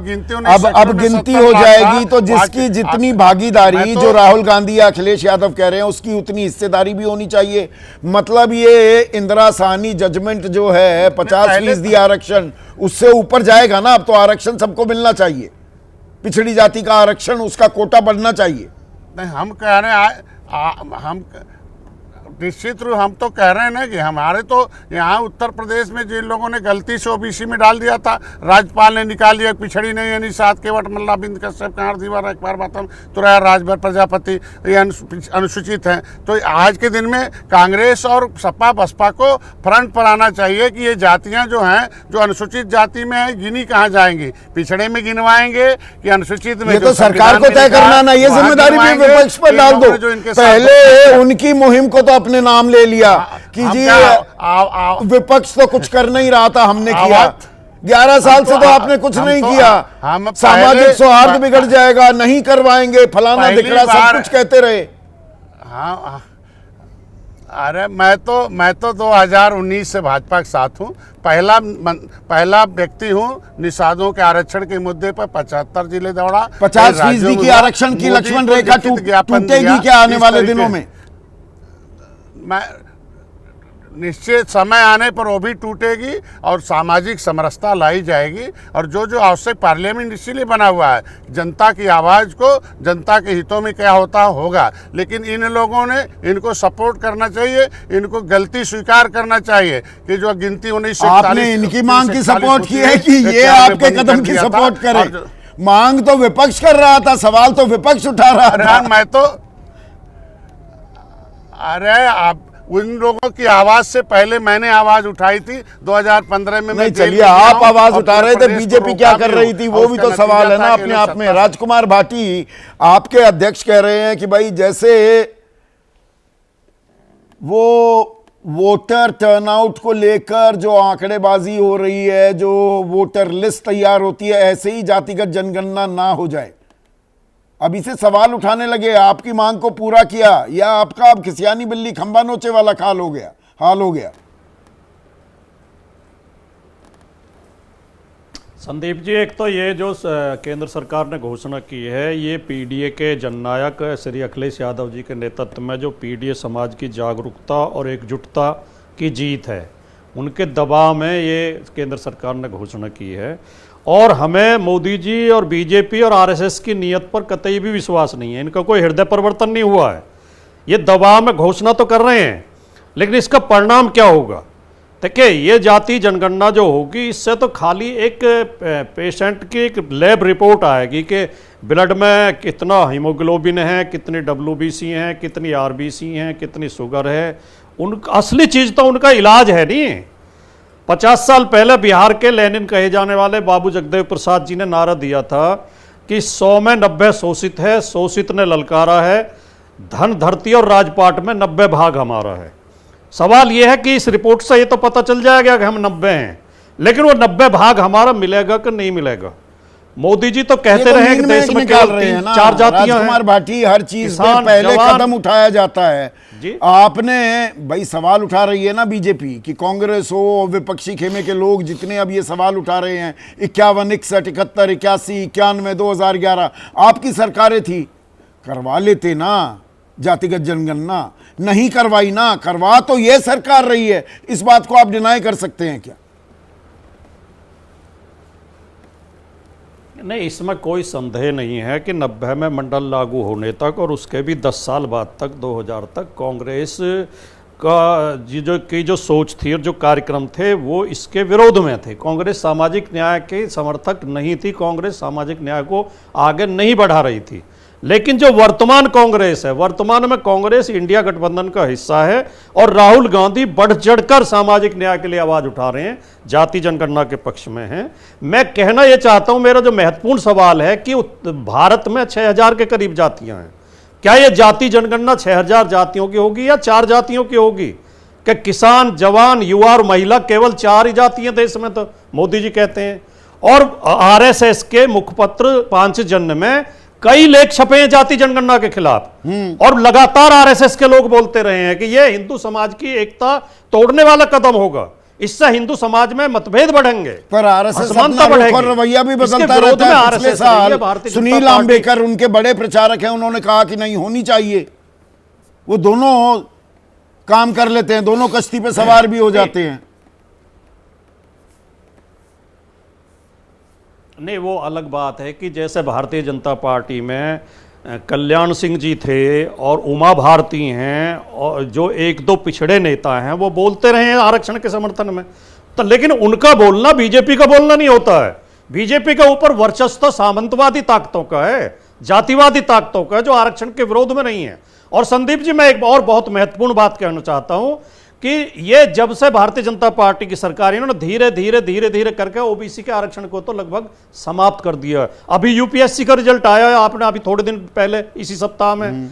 अब गिनती हो जाएगी, तो जिसकी जितनी भागीदारी जो राहुल गांधी या अखिलेश यादव कह रहे हैं उसकी उतनी हिस्सेदारी भी होनी चाहिए। मतलब ये इंदिरा साहनी जजमेंट जो है 50% आरक्षण, उससे ऊपर जाएगा ना। अब तो आरक्षण सबको मिलना चाहिए, पिछड़ी जाति का आरक्षण, उसका कोटा बढ़ना चाहिए। नहीं, हम कह रहे हैं हम निश्चित रूप हम तो कह रहे हैं ना कि हमारे तो यहाँ उत्तर प्रदेश में जिन लोगों ने गलती से ओबीसी में डाल दिया था, राज्यपाल ने निकाल दिया, पिछड़ी नहीं यानी 7 केवट मल्ला बिंद कश्यप कांड़ दीवार अखबार बातम तुराया राजभर प्रजापति ये अनुसूचित हैं। तो आज के दिन में कांग्रेस और सपा बसपा को फ्रंट पर आना चाहिए कि ये जातियाँ जो हैं, जो अनुसूचित जाति में है, गिनी कहाँ जाएंगी, पिछड़े में गिनवाएंगे कि अनुसूचित में? ये तो सरकार को तय करना ना, ये जिम्मेदारी भी विपक्ष पर डाल दो। पहले उनकी मुहिम को तो अपने नाम ले लिया कि जी विपक्ष तो कुछ कर नहीं रहा था, हमने किया। 11 साल से तो आपने कुछ नहीं किया। सामाजिक सौहार्द बिगड़ जाएगा, नहीं करवाएंगे, फलाना दिखड़ा, सब कुछ कहते रहे। हाँ, अरे मैं तो 2019 से भाजपा के साथ हूँ। पहला व्यक्ति हूँ निषादों के आरक्षण के मुद्दे पर 75 जिले दौड़ा। 50% की आरक्षण की लक्ष्मण रेखा टूटेगी क्या आने वाले दिनों में? मैं निश्चित समय आने पर वो भी टूटेगी और सामाजिक समरसता लाई जाएगी। और जो जो आवश्यक, पार्लियामेंट इसीलिए बना हुआ है, जनता की आवाज़ को, जनता के हितों में क्या होता होगा। लेकिन इन लोगों ने, इनको सपोर्ट करना चाहिए, इनको गलती स्वीकार करना चाहिए कि जो गिनती 1941 आपने इनकी मांग की सपोर्ट की है कि ये आपके कदम की सपोर्ट करे? मांग तो विपक्ष कर रहा था, सवाल तो विपक्ष उठा रहा था। मैं तो, अरे आप उन लोगों की आवाज से पहले मैंने आवाज उठाई थी 2015 में। नहीं, चलिए, आप आवाज उठा रहे थे, बीजेपी क्या कर रही थी वो भी तो सवाल है ना अपने आप में। राजकुमार भाटी, आपके अध्यक्ष कह रहे हैं कि भाई जैसे वो वोटर टर्नआउट को लेकर जो आंकड़ेबाजी हो रही है, जो वोटर लिस्ट तैयार होती है, ऐसे ही जातिगत जनगणना ना हो जाए। अब इसे सवाल उठाने लगे, आपकी मांग को पूरा किया या आपका अब खिसियानी बिल्ली खंबा नोचे वाला हाल हो गया? संदीप जी, एक तो ये जो केंद्र सरकार ने घोषणा की है, ये पीडीए के जननायक श्री अखिलेश यादव जी के नेतृत्व में जो पीडीए समाज की जागरूकता और एकजुटता की जीत है, उनके दबाव में ये केंद्र सरकार ने घोषणा की है। और हमें मोदी जी और बीजेपी और आरएसएस की नीयत पर कतई भी विश्वास नहीं है। इनका कोई हृदय परिवर्तन नहीं हुआ है। ये दबाव में घोषणा तो कर रहे हैं, लेकिन इसका परिणाम क्या होगा? देखिए, ये जाति जनगणना जो होगी, इससे तो खाली एक पेशेंट की एक लैब रिपोर्ट आएगी कि ब्लड में कितना हीमोग्लोबिन है, कितनी डब्ल्यूबीसी हैं, कितनी आरबीसी हैं, कितनी शुगर है। उनका असली चीज़ तो उनका इलाज है नहीं। 50 साल पहले बिहार के लेनिन कहे जाने वाले बाबू जगदेव प्रसाद जी ने नारा दिया था कि 100 में 90 शोषित है, शोषित ने ललकारा है, धन धरती और राजपाट में 90 भाग हमारा है। सवाल यह है कि इस रिपोर्ट से ये तो पता चल जाएगा कि हम 90 हैं, लेकिन वो 90 भाग हमारा मिलेगा कि नहीं मिलेगा? मोदी जी तो कहते रहे कि देश में केवल 3-4 जातियां हैं। राजकुमार भाटी, हर चीज में पहले कदम उठाया जाता है जी। आपने भाई सवाल उठा रही है ना बीजेपी कि कांग्रेस हो, विपक्षी खेमे के लोग जितने अब ये सवाल उठा रहे हैं, 51, 61, 71, 81, 91, 2011 आपकी सरकारें थी, करवा लेते ना जातिगत जनगणना। नहीं करवाई ना, करवा तो ये सरकार रही है। इस बात को आप डिनाई कर सकते हैं क्या? नहीं, इसमें कोई संदेह नहीं है कि 90 में मंडल लागू होने तक और उसके भी 10 साल बाद तक 2000 तक कांग्रेस का जो सोच थी और जो कार्यक्रम थे वो इसके विरोध में थे। कांग्रेस सामाजिक न्याय के समर्थक नहीं थी, कांग्रेस सामाजिक न्याय को आगे नहीं बढ़ा रही थी। लेकिन जो वर्तमान कांग्रेस है, वर्तमान में कांग्रेस इंडिया गठबंधन का हिस्सा है और राहुल गांधी बढ़ चढ़कर सामाजिक न्याय के लिए आवाज उठा रहे हैं, जाति जनगणना के पक्ष में हैं। मैं कहना यह चाहता हूं, मेरा जो महत्वपूर्ण सवाल है कि भारत में 6000 के करीब जातियां हैं। क्या यह जाति जनगणना 6000 जातियों की होगी या 4 जातियों की होगी? कि किसान, जवान, युवा और महिला केवल 4 ही जातियां देश में, तो मोदी जी कहते हैं। और आरएसएस के मुखपत्र पांचजन्य में कई लेख छपे हैं जाति जनगणना के खिलाफ, और लगातार आरएसएस के लोग बोलते रहे हैं कि यह हिंदू समाज की एकता तोड़ने वाला कदम होगा, इससे हिंदू समाज में मतभेद बढ़ेंगे, पर आरएसएस अपना रुख और रवैया भी बदलता रहता है। पिछले साल सुनील आम्बेकर उनके बड़े प्रचारक हैं, उन्होंने कहा कि नहीं होनी चाहिए। वो दोनों काम कर लेते हैं, दोनों कश्ती पे सवार भी हो जाते हैं। नहीं, वो अलग बात है कि जैसे भारतीय जनता पार्टी में कल्याण सिंह जी थे और उमा भारती हैं और जो 1-2 पिछड़े नेता हैं, वो बोलते रहे हैं आरक्षण के समर्थन में, तो लेकिन उनका बोलना बीजेपी का बोलना नहीं होता है। बीजेपी के ऊपर वर्चस्व तो सामंतवादी ताकतों का है, जातिवादी ताकतों का है, जो आरक्षण के विरोध में नहीं है। और संदीप जी, मैं एक और बहुत महत्वपूर्ण बात कहना चाहता हूं कि ये जब से भारतीय जनता पार्टी की सरकार है, इन्होंने धीरे धीरे करके ओबीसी के आरक्षण को तो लगभग समाप्त कर दिया। अभी यूपीएससी का रिजल्ट आया है, आपने अभी थोड़े दिन पहले इसी सप्ताह में,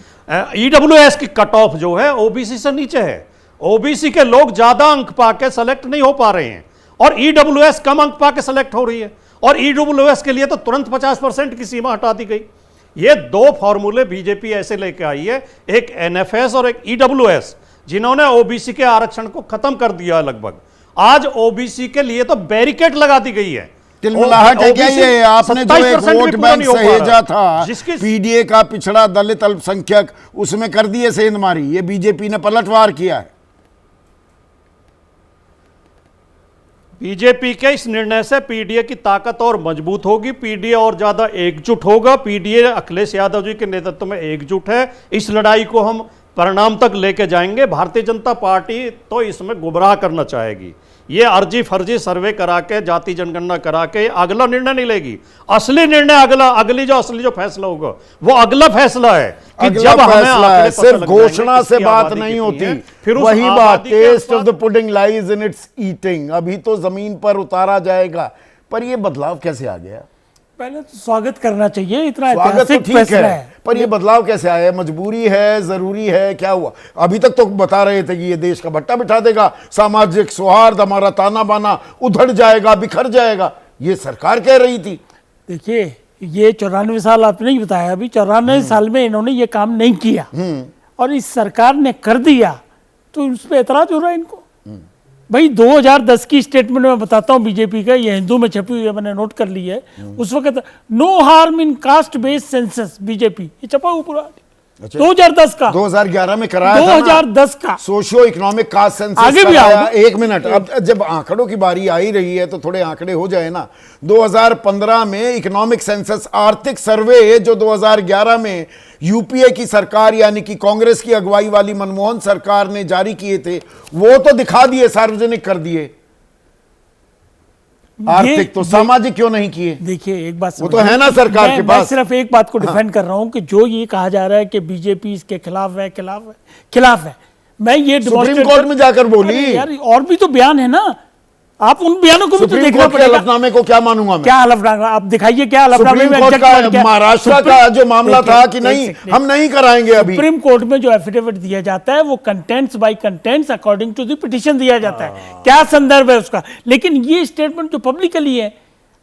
ईडब्ल्यूएस की कट ऑफ जो है ओबीसी से नीचे है। ओबीसी के लोग ज्यादा अंक पाके सेलेक्ट नहीं हो पा रहे हैं और ईडब्ल्यूएस कम अंक पाके सेलेक्ट हो रही है, और ईडब्ल्यूएस के लिए तो तुरंत 50% की सीमा हटा दी गई। ये दो फॉर्मूले बीजेपी ऐसे लेके आई है, एक एनएफएस और एक ईडब्ल्यूएस, जिन्होंने ओबीसी के आरक्षण को खत्म कर दिया लगभग। आज ओबीसी के लिए तो बैरिकेड लगा दी गई है। तिलमिलाहट है क्या ये? आपने जो एक 27% वोट भी पूरा बैंक नहीं हो पा रहा। सहेजा था जिसकी पीडीए का, पिछड़ा दलित अल्पसंख्यक, उसमें कर दिए सेंधमारी। ये बीजेपी ने पलटवार किया है। बीजेपी के इस निर्णय से पीडीए की ताकत और मजबूत होगी, पीडीए और ज्यादा एकजुट होगा। पीडीए अखिलेश यादव जी के नेतृत्व में एकजुट है। इस लड़ाई को हम परिणाम तक लेके जाएंगे। भारतीय जनता पार्टी तो इसमें गुमराह करना चाहेगी। ये अर्जी फर्जी सर्वे करा के, जाति जनगणना करा के अगला निर्णय नहीं लेगी। असली निर्णय अगली जो फैसला होगा वो अगला फैसला है कि अगला जब हमें फैसला है। आंकड़े पता सिर्फ लग जाएंगे घोषणा से किसकी बात आबादी नहीं कितनी है, होती, फिर उस वही बात, आबादी के टेस्ट ऑफ आसपास- the pudding lies in its eating. अभी तो जमीन पर उतारा जाएगा। पर ये बदलाव कैसे आ गया? पहले तो स्वागत करना चाहिए, इतना स्वागत तो ऐतिहासिक ठीक फैसला है, है। पर ये बदलाव कैसे आया? मजबूरी है, जरूरी है, क्या हुआ? अभी तक तो बता रहे थे कि ये देश का भट्टा बिठा देगा, सामाजिक सौहार्द, हमारा ताना बाना उधड़ जाएगा, बिखर जाएगा, ये सरकार कह रही थी। देखिए, ये 94 साल आपने नहीं बताया, अभी 94 साल में इन्होंने ये काम नहीं किया और इस सरकार ने कर दिया, तो उस पर एतराज हो रहा है इनको। भाई 2010 की स्टेटमेंट में बताता हूँ बीजेपी का, ये हिंदू में छपी हुई है, मैंने नोट कर ली है। उस वक्त no harm in caste based census, BJP, ये छपा हुआ पूरा 2010 का, 2011 में कराया था ना। 2010 का सोशियो इकोनॉमिक कास्ट सेंसस आगे भी कराया। आओ। एक मिनट, अब जब आंकड़ों की बारी आ ही रही है तो थोड़े आंकड़े हो जाए ना। 2015 में इकोनॉमिक सेंसस, आर्थिक सर्वे जो 2011 में यूपीए की सरकार यानी कि कांग्रेस की अगुवाई वाली मनमोहन सरकार ने जारी किए थे, वो तो दिखा दिए, सार्वजनिक कर दिए। आर्थिक तो सामाजिक क्यों नहीं किए? देखिए, एक बात वो तो है ना सरकार के मैं पास। सिर्फ एक बात को डिफेंड कर रहा हूं कि जो ये कहा जा रहा है कि बीजेपी इसके खिलाफ है, मैं ये सुप्रीम कोर्ट में जाकर बोली। अरे यार, और भी तो बयान है ना, आप उन बयानों को भी तो सुप्रीम देखना कोर्ट के पड़ेगा। हलफनामे को क्या मानूंगा मैं? क्या हलफनामा? आप दिखाइए क्या हलफनामे सुप्रीम में कोर्ट exact वर्ड का क्या है? महाराष्ट्र का जो मामला था कि नहीं, हम नहीं कराएंगे अभी। सुप्रीम कोर्ट में जो एफिडेविट दिया जाता है वो contents by contents according to the petition दिया जाता है। क्या संदर्भ है उसका? लेकिन ये स्टेटमेंट जो पब्लिकली है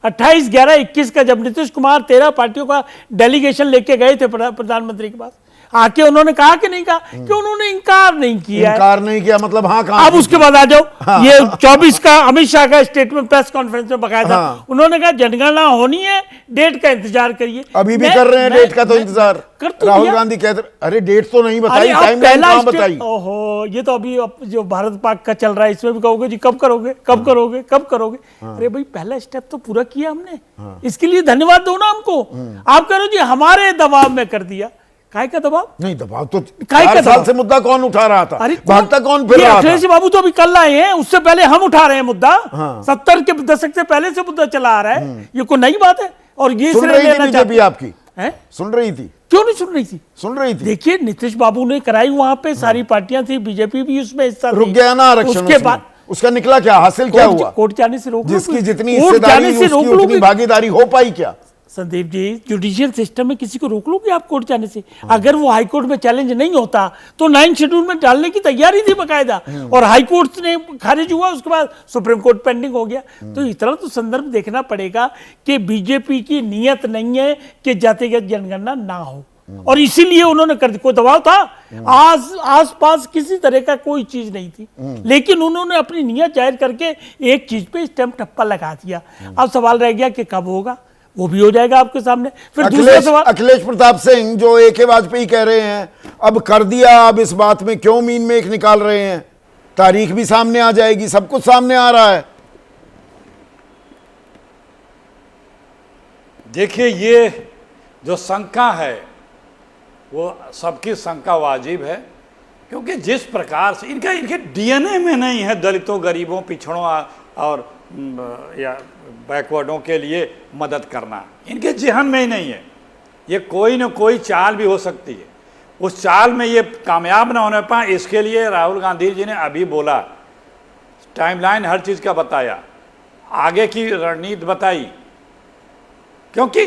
28/11/21 का, जब नीतीश कुमार 13 पार्टियों का डेलीगेशन लेके गए थे प्रधानमंत्री के पास, आके उन्होंने कहा कि नहीं कहा कि उन्होंने इनकार नहीं किया है। इनकार नहीं किया मतलब हाँ कहा। अब उसके बाद आ जाओ, ये 24 का अमित शाह का स्टेटमेंट प्रेस कॉन्फ्रेंस में बकायदा उन्होंने कहा जनगणना होनी है, डेट का इंतजार करिए। अभी भी कर रहे हैं डेट का तो इंतजार। कर तो राहुल दिया। गांधी कहते अरे डेट तो नहीं बताई, अरे अब टाइमलाइन पहला कहां स्टेप, बताई? ओहो, ये तो अभी जो भारत पाक का चल रहा है इसमें भी कहोगे जी कब करोगे, कब करोगे, कब करोगे। अरे भाई, पहला स्टेप तो पूरा किया हमने, इसके लिए धन्यवाद दो ना हमको। आप कह रहे हो जी हमारे दबाव में कर दिया। काहे का दबाव? नहीं, दबाव तो काहे 4 का साल दबाव? से मुद्दा कौन उठा रहा था? अरे भागता कौन फिर ये रहा था? अखिलेश बाबू तो अभी कल आए हैं, उससे पहले हम उठा रहे हैं मुद्दा। 70 के दशक से पहले से मुद्दा चला आ रहा है, ये कोई नई बात है। और ये सुन श्रेय रही थी लेना बीजेपी चाहते आपकी? हैं? सुन रही थी? क्यों नहीं सुन रही थी? सुन रही थी। देखिए, नीतीश बाबू ने कराई, वहां पे सारी पार्टियां थी, बीजेपी भी उसमें हिस्सा रुक थी। गया ना आरक्षण उसके उसमें। बाद उसका निकला क्या? हासिल क्या हुआ? कोर्ट जाने से रोक लो। जिसकी जितनी कोर्ट हिस्सेदारी जाने से उसकी रोक लो उतनी कि- भागीदारी हो पाई क्या? संदीप जी, जुडिशियल सिस्टम में किसी को रोक लोगे आप कोर्ट जाने से? अगर वो हाई कोर्ट में चैलेंज नहीं होता तो 9 शेड्यूल में डालने की तैयारी थी बकायदा, और हाई कोर्ट ने खारिज हुआ, उसके बाद सुप्रीम कोर्ट पेंडिंग हो गया। तो इतना तो संदर्भ देखना पड़ेगा कि बीजेपी की नीयत नहीं है कि जातिगत जनगणना ना हो, और इसीलिए उन्होंने कर दी। कोई दबाव था? आस पास किसी तरह का कोई चीज नहीं थी, लेकिन उन्होंने अपनी नीयत जाहिर करके एक चीज पे स्टैंप टप्पा लगा दिया। अब सवाल रह गया कि कब होगा, वो भी हो जाएगा आपके सामने। फिर दूसरा सवाल, अखिलेश प्रताप सिंह जो AK वाजपेयी कह रहे हैं अब कर दिया, अब इस बात में क्यों मीन में एक निकाल रहे हैं? तारीख भी सामने आ जाएगी, सब कुछ सामने आ रहा है। देखिए, ये जो शंका है वो सबकी शंका वाजिब है, क्योंकि जिस प्रकार से इनके DNA में नहीं है दलितों, गरीबों, पिछड़ों और या बैकवर्डों के लिए मदद करना, इनके जहन में ही नहीं है। ये कोई न कोई चाल भी हो सकती है, उस चाल में ये कामयाब ना होने पाए, इसके लिए राहुल गांधी जी ने अभी बोला, टाइमलाइन हर चीज़ का बताया, आगे की रणनीति बताई। क्योंकि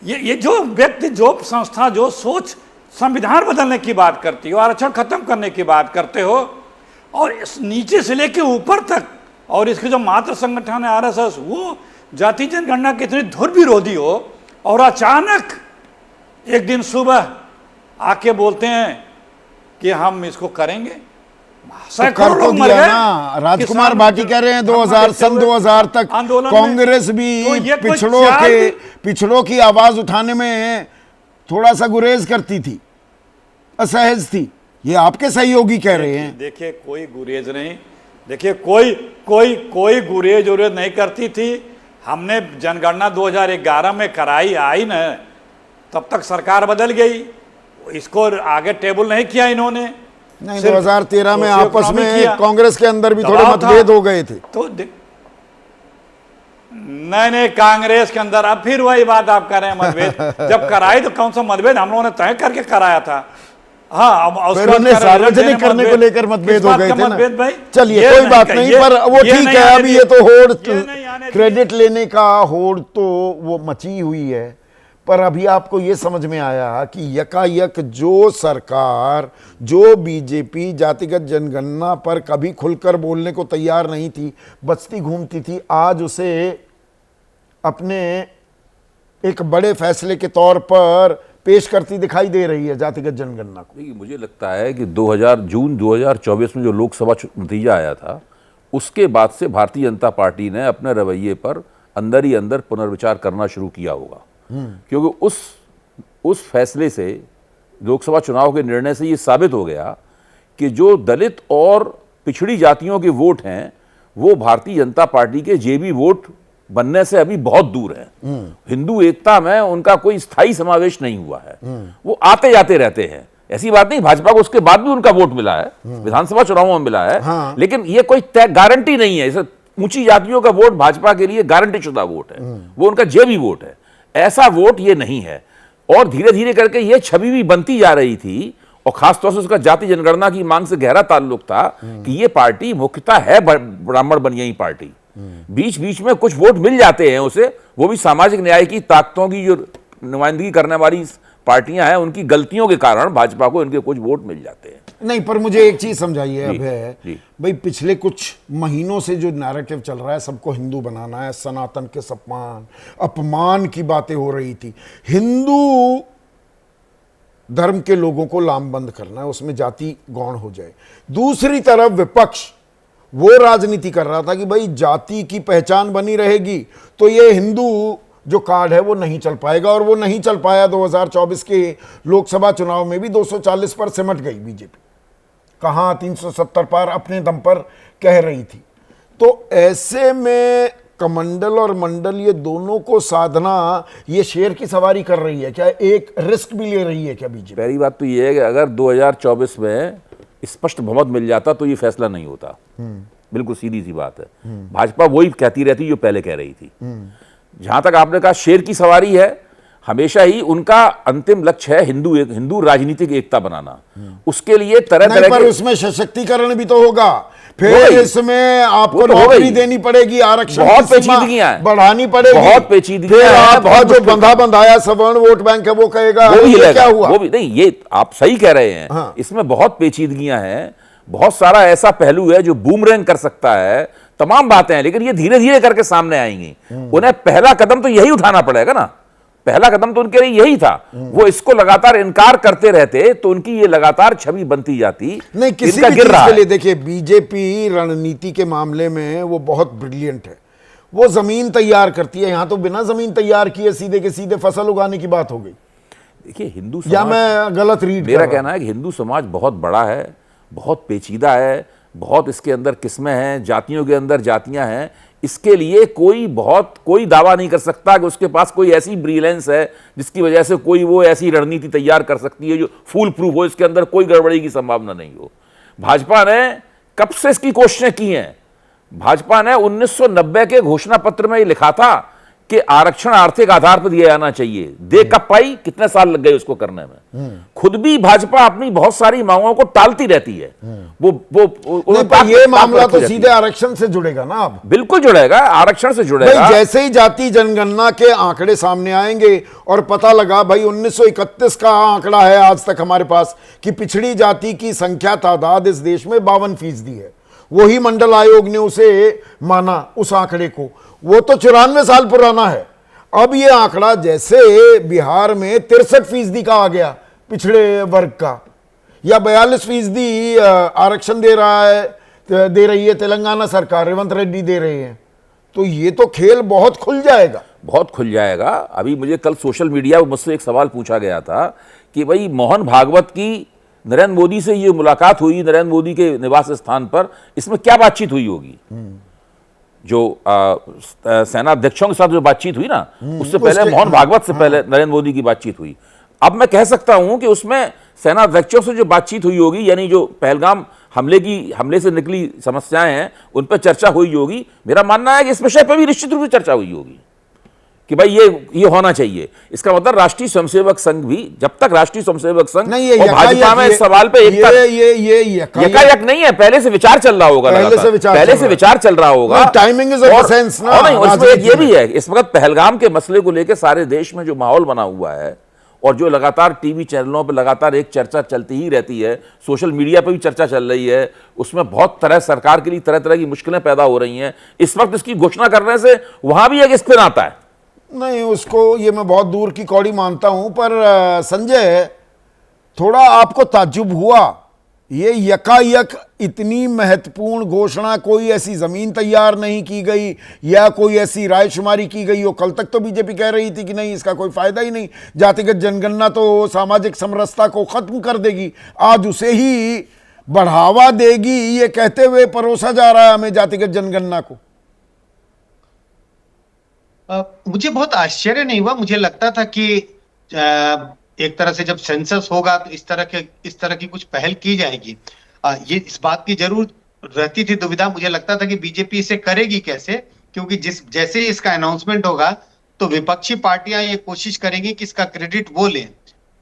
ये जो व्यक्ति, जो संस्था, जो सोच संविधान बदलने की बात करती हो, आरक्षण खत्म करने की बात करते हो, और इस नीचे से लेके ऊपर तक और इसके जो मातृ संगठन है आरएसएस, वो जाति जनगणना के इतनी धुर विरोधी हो और अचानक एक दिन सुबह आके बोलते हैं कि हम इसको करेंगे। तो कर तो दिया ना। राजकुमार भाटी कह रहे हैं 2000 तक कांग्रेस भी पिछड़ों की आवाज उठाने में थोड़ा सा गुरेज करती थी, असहज थी। ये आपके सहयोगी कह रहे हैं। देखिए कोई गुरेज नहीं, देखिए कोई गुरेज उरेज नहीं करती थी। हमने जनगणना 2011 में कराई, आई न, तब तक सरकार बदल गई, इसको आगे टेबल नहीं किया इन्होंने। नहीं, 2013 में आपस में कांग्रेस के अंदर भी थोड़े मतभेद हो गए थे। तो नहीं, कांग्रेस के अंदर अब फिर वही बात आप कर रहे हैं, मतभेद जब कराई तो कौन सा मतभेद हम लोगों ने तय करके कराया था। हाँ, सार्वजनिक करने को लेकर मतभेद हो गए थे ना। चलिए कोई बात नहीं, पर वो ठीक है। अभी ये तो होड़, क्रेडिट लेने का होड़ तो वो मची हुई है। पर अभी आपको ये समझ में आया कि यकायक जो सरकार, जो बीजेपी जातिगत जनगणना पर कभी खुलकर बोलने को तैयार नहीं थी, बचती घूमती थी, आज उसे अपने एक बड़े फैसले के तौर पर पेश करती दिखाई दे रही है जातिगत जनगणना को। देखिए, मुझे लगता है कि जून 2024 में जो लोकसभा नतीजा आया था, उसके बाद से भारतीय जनता पार्टी ने अपने रवैये पर अंदर ही अंदर पुनर्विचार करना शुरू किया होगा। क्योंकि उस फैसले से, लोकसभा चुनाव के निर्णय से ये साबित हो गया कि जो दलित और पिछड़ी जातियों के वोट हैं, वो भारतीय जनता पार्टी के जेबी वोट बनने से अभी बहुत दूर है। हिंदू एकता में उनका कोई स्थायी समावेश नहीं हुआ है। वो आते जाते रहते हैं। ऐसी बात नहीं, भाजपा को उसके बाद भी उनका वोट मिला है, विधानसभा चुनावों में मिला है। हाँ। लेकिन ये कोई गारंटी नहीं है। जैसे ऊंची जातियों का वोट भाजपा के लिए गारंटी शुदा वोट है, वो उनका जेबी वोट है। ऐसा वोट ये नहीं है। और धीरे धीरे करके ये छवि भी बनती जा रही थी, और खासतौर से उसका जाति जनगणना की मांग से गहरा ताल्लुक था कि ये पार्टी मुख्यतः है ब्राह्मण बनियाई पार्टी। बीच बीच में कुछ वोट मिल जाते हैं उसे, वो भी सामाजिक न्याय की ताकतों की जो नुमाइंदगी करने वाली पार्टियां हैं, उनकी गलतियों के कारण भाजपा को इनके कुछ वोट मिल जाते हैं। नहीं, पर मुझे एक चीज समझाइए अभय भाई, पिछले कुछ महीनों से जो नैरेटिव चल रहा है, सबको हिंदू बनाना है, सनातन के अपमान की बातें हो रही थी, हिंदू धर्म के लोगों को लामबंद करना है, उसमें जाति गौण हो जाए। दूसरी तरफ विपक्ष वो राजनीति कर रहा था कि भाई जाति की पहचान बनी रहेगी तो ये हिंदू जो कार्ड है वो नहीं चल पाएगा, और वो नहीं चल पाया। 2024 के लोकसभा चुनाव में भी 240 पर सिमट गई बीजेपी, कहां 370 पर अपने दम पर कह रही थी। तो ऐसे में कमंडल और मंडल, ये दोनों को साधना, ये शेर की सवारी कर रही है क्या? एक रिस्क भी ले रही है क्या बीजेपी? पहली बात तो ये है कि अगर 2024 में स्पष्ट बहुमत मिल जाता तो ये फैसला नहीं होता। बिल्कुल सीधी सी बात है। भाजपा वही कहती रहती जो पहले कह रही थी। जहां तक आपने कहा शेर की सवारी है, हमेशा ही उनका अंतिम लक्ष्य है हिंदू राजनीतिक एकता बनाना। उसके लिए तरह तरह पर उसमें सशक्तिकरण भी तो होगा, फिर इसमें आपको नौकरी देनी पड़ेगी, आरक्षण बहुत पेचीदगियां हैं, बढ़ानी पड़ेगी, बहुत पेचीदगियां हैं। बहुत जो बंधाया सवर्ण वोट बैंक है वो कहेगा वो भी क्या हुआ, वो भी नहीं। ये आप सही कह रहे हैं। हाँ। इसमें बहुत पेचीदगियां हैं, बहुत सारा ऐसा पहलू है जो बूमरैंग कर सकता है, तमाम बातें हैं, लेकिन ये धीरे धीरे करके सामने आएंगी। उन्हें पहला कदम तो यही उठाना पड़ेगा ना, पहला कदम तो उनके लिए यही था। वो इसको लगातार इनकार करते रहते तो उनकी ये लगातार छवि बनती जाती। नहीं, किसी भी चीज के लिए देखिए, बीजेपी रणनीति के मामले में वो बहुत ब्रिलियंट है। वो जमीन तैयार करती है, यहां तो बिना जमीन तैयार किए सीधे के सीधे फसल उगाने की बात हो गई। देखिए, हिंदू समाज, या मैं गलत रीड मेरा कहना है कि हिंदू समाज बहुत बड़ा है, बहुत पेचीदा है, बहुत इसके अंदर किस्में हैं, जातियों के अंदर जातियां हैं। इसके लिए कोई दावा नहीं कर सकता कि उसके पास कोई ऐसी ब्रिलियंस है जिसकी वजह से कोई वो ऐसी रणनीति तैयार कर सकती है जो फुल प्रूफ हो, इसके अंदर कोई गड़बड़ी की संभावना नहीं हो। भाजपा ने कब से इसकी कोशिशें की हैं। भाजपा ने 1990 के घोषणा पत्र में ये लिखा था कि आरक्षण आर्थिक आधार पर दिया जाना चाहिए। दे कब पाई, कितने साल लग गए उसको करने में। खुद भी भाजपा अपनी बहुत सारी मांगों को टालती रहती है। ये मामला तो सीधे आरक्षण से जुड़ेगा ना। अब बिल्कुल जुड़ेगा, आरक्षण से जुड़ेगा। जैसे ही जाति जनगणना के आंकड़े सामने आएंगे और पता लगा भाई 1931 का आंकड़ा है आज तक हमारे पास कि पिछड़ी जाति की संख्या तादाद इस देश में 52% है, वही मंडल आयोग ने उसे माना, उस आंकड़े को। वो तो 94 साल पुराना है। अब ये आंकड़ा जैसे बिहार में 63% का आ गया पिछड़े वर्ग का, या 42% आरक्षण दे रही है तेलंगाना सरकार, रेवंत रेड्डी दे रहे हैं, तो ये तो खेल बहुत खुल जाएगा, बहुत खुल जाएगा। अभी मुझे कल सोशल मीडिया पर मुझसे एक सवाल पूछा गया था कि भाई मोहन भागवत की नरेंद्र मोदी से ये मुलाकात हुई नरेंद्र मोदी के निवास स्थान पर, इसमें क्या बातचीत हुई होगी? जो सेना अध्यक्षों के साथ जो बातचीत हुई ना, उससे पहले मोहन भागवत से पहले नरेंद्र मोदी की बातचीत हुई। अब मैं कह सकता हूं कि उसमें सेना अध्यक्षों से जो बातचीत हुई होगी, यानी जो पहलगाम हमले से निकली समस्याएं हैं उन पर चर्चा हुई होगी। मेरा मानना है कि इस विषय पर भी निश्चित रूप से चर्चा हुई होगी कि भाई ये होना चाहिए। इसका मतलब राष्ट्रीय स्वयंसेवक संघ भी, जब तक राष्ट्रीय स्वयंसेवक संघ और भाजपा में इस सवाल पे यकायक नहीं है, पहले से विचार चल रहा होगा, पहले से विचार चल रहा होगा। टाइमिंग इज ऑफ सेंस ना। उसमें एक ये भी है, इस वक्त पहलगाम के मसले को लेकर सारे देश में जो माहौल बना हुआ है और जो लगातार टीवी चैनलों पर लगातार एक चर्चा चलती ही रहती है, सोशल मीडिया पर भी चर्चा चल रही है, उसमें बहुत तरह सरकार के लिए तरह तरह की मुश्किलें पैदा हो रही हैं। इस वक्त इसकी घोषणा करने से वहां भी एक स्पिन आता है। नहीं, उसको ये मैं बहुत दूर की कौड़ी मानता हूं, पर संजय थोड़ा आपको ताज्जुब हुआ? ये यकायक इतनी महत्वपूर्ण घोषणा, कोई ऐसी जमीन तैयार नहीं की गई या कोई ऐसी रायशुमारी की गई हो। कल तक तो बीजेपी कह रही थी कि नहीं, इसका कोई फायदा ही नहीं, जातिगत जनगणना तो सामाजिक समरसता को खत्म कर देगी, आज उसे ही बढ़ावा देगी, ये कहते हुए परोसा जा रहा है हमें जातिगत जनगणना को। मुझे बहुत आश्चर्य नहीं हुआ। मुझे लगता था कि एक तरह से जब सेंसस होगा तो इस तरह की कुछ पहल की जाएगी। ये इस बात की जरूर रहती थी दुविधा। मुझे लगता था कि बीजेपी इसे करेगी कैसे, क्योंकि जैसे ही इसका अनाउंसमेंट होगा तो विपक्षी पार्टियां ये कोशिश करेंगी कि इसका क्रेडिट वो लें।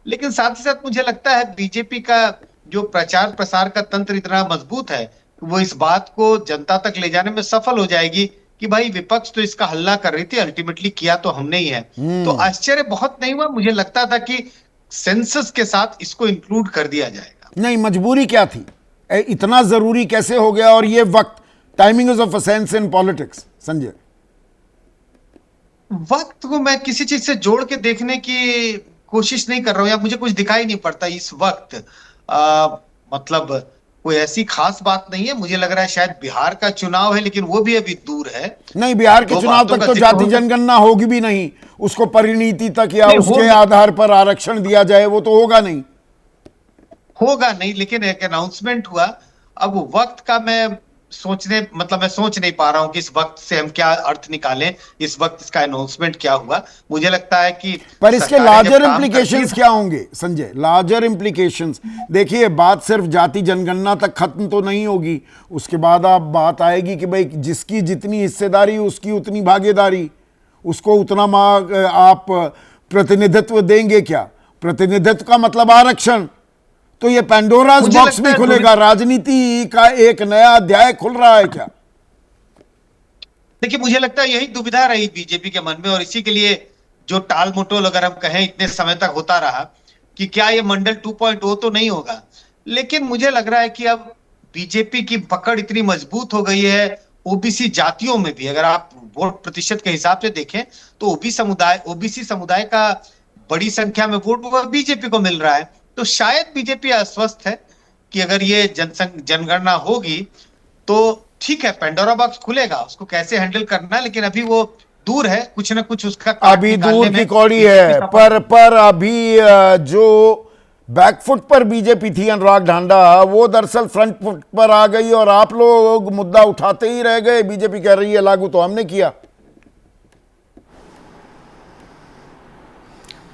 लेकिन साथ ही साथ मुझे लगता है बीजेपी का जो प्रचार प्रसार का तंत्र इतना मजबूत है, वो इस बात को जनता तक ले जाने में सफल हो जाएगी कि भाई विपक्ष तो इसका हल्ला कर रही थी, अल्टीमेटली किया तो हमने ही है। तो आश्चर्य बहुत नहीं हुआ। मुझे लगता था कि सेंसस के साथ इसको इंक्लूड कर दिया जाएगा। नहीं, मजबूरी क्या थी? इतना जरूरी कैसे हो गया? और ये वक्त, timing is of a sense in politics. Sanjay, वक्त को मैं किसी चीज से जोड़ के देखने की कोशिश नहीं कर रहा हूं, या मुझे कुछ दिखाई नहीं पड़ता इस वक्त। मतलब कोई ऐसी खास बात नहीं है। मुझे लग रहा है शायद बिहार का चुनाव है, लेकिन वो भी अभी दूर है। नहीं, बिहार के चुनाव तक तो जाति जनगणना होगी भी नहीं, उसको परिणति तक या उसके आधार पर आरक्षण दिया जाए, वो तो होगा नहीं। लेकिन एक अनाउंसमेंट हुआ। अब वक्त का मैं सोच नहीं पा रहा हूं कि इस वक्त से हम क्या अर्थ निकालें, इस वक्त इसका अनाउंसमेंट क्या हुआ। मुझे लगता है कि पर इसके लार्जर इंप्लीकेशंस क्या होंगे संजय? लार्जर इंप्लीकेशंस देखिए, बात सिर्फ जाति जनगणना तक खत्म तो नहीं होगी। उसके बाद आप बात आएगी कि भाई जिसकी जितनी हिस्सेदारी उसकी उतनी भागीदारी, उसको उतना आप प्रतिनिधित्व देंगे क्या? प्रतिनिधित्व का मतलब आरक्षण। तो ये पेंडोरास बॉक्स भी खुलेगा, राजनीति का एक नया अध्याय खुल रहा है क्या? देखिए, मुझे लगता है यही दुविधा रही बीजेपी के मन में, और इसी के लिए जो टाल मटोल अगर हम कहें इतने समय तक होता रहा कि क्या ये मंडल 2.0 तो नहीं होगा। लेकिन मुझे लग रहा है कि अब बीजेपी की पकड़ इतनी मजबूत हो गई है ओबीसी जातियों में भी। अगर आप वोट प्रतिशत के हिसाब से देखें तो ओबीसी समुदाय का बड़ी संख्या में वोट बीजेपी को मिल रहा है। तो शायद बीजेपी आश्वस्त है कि अगर ये जनगणना होगी तो ठीक है, पेंडोरा बॉक्स खुलेगा, उसको कैसे हैंडल करना है, लेकिन अभी वो दूर है, कुछ ना कुछ उसका अभी दूर की कौड़ी है। पर अभी जो बैकफुट पर बीजेपी थी अनुराग ढांडा, वो दरअसल फ्रंट फुट पर आ गई और आप लोग मुद्दा उठाते ही रह गए। बीजेपी कह रही है लागू तो हमने किया।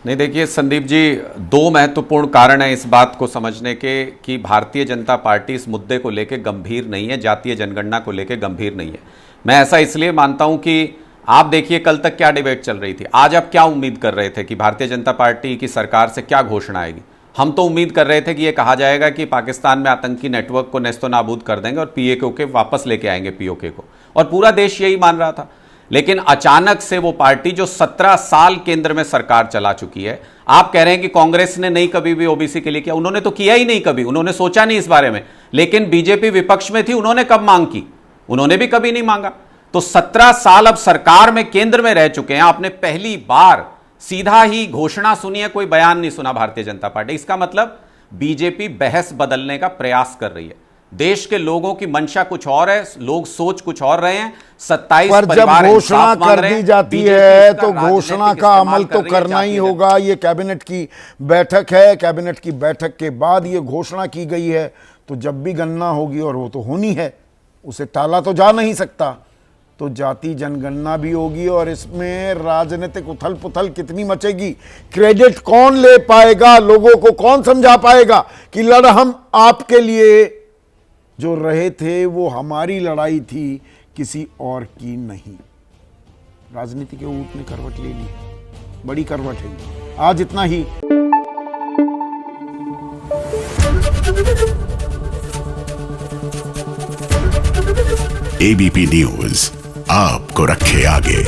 नहीं, देखिए संदीप जी, दो महत्वपूर्ण कारण हैं इस बात को समझने के कि भारतीय जनता पार्टी इस मुद्दे को लेकर गंभीर नहीं है, जातीय जनगणना को लेकर गंभीर नहीं है। मैं ऐसा इसलिए मानता हूं कि आप देखिए कल तक क्या डिबेट चल रही थी, आज आप क्या उम्मीद कर रहे थे कि भारतीय जनता पार्टी की सरकार से क्या घोषणा आएगी? हम तो उम्मीद कर रहे थे कि ये कहा जाएगा कि पाकिस्तान में आतंकी नेटवर्क को नेस्तो नाबूद कर देंगे और पीओके को वापस लेके आएंगे पीओके को, और पूरा देश यही मान रहा था। लेकिन अचानक से वो पार्टी जो 17 साल केंद्र में सरकार चला चुकी है, आप कह रहे हैं कि कांग्रेस ने नहीं कभी भी ओबीसी के लिए किया, उन्होंने तो किया ही नहीं कभी, उन्होंने सोचा नहीं इस बारे में। लेकिन बीजेपी विपक्ष में थी, उन्होंने कब मांग की? उन्होंने भी कभी नहीं मांगा। तो 17 साल अब सरकार में केंद्र में रह चुके हैं, आपने पहली बार सीधा ही घोषणा सुनी है, कोई बयान नहीं सुना भारतीय जनता पार्टी। इसका मतलब बीजेपी बहस बदलने का प्रयास कर रही है। देश के लोगों की मंशा कुछ और है, लोग सोच कुछ और रहे हैं। 27 पर जब परिवार घोषणा इंसाफ मांग कर रहे दी हैं, जाती बीजेपी है इसका तो घोषणा राजनीतिक का इस्तेमाल अमल कर तो रही है करना ही जातीय होगा। ये कैबिनेट की बैठक है, कैबिनेट की बैठक के बाद ये घोषणा की गई है, तो जब भी गणना होगी, और वो तो होनी है, उसे टाला तो जा नहीं सकता, तो जाति जनगणना भी होगी। और इसमें राजनीतिक उथल पुथल कितनी मचेगी, क्रेडिट कौन ले पाएगा, लोगों को कौन समझा पाएगा कि लड़ हम आपके लिए जो रहे थे वो हमारी लड़ाई थी, किसी और की नहीं। राजनीति के ऊँट ने करवट ले ली, बड़ी करवट है। आज इतना ही। एबीपी न्यूज आपको रखे आगे।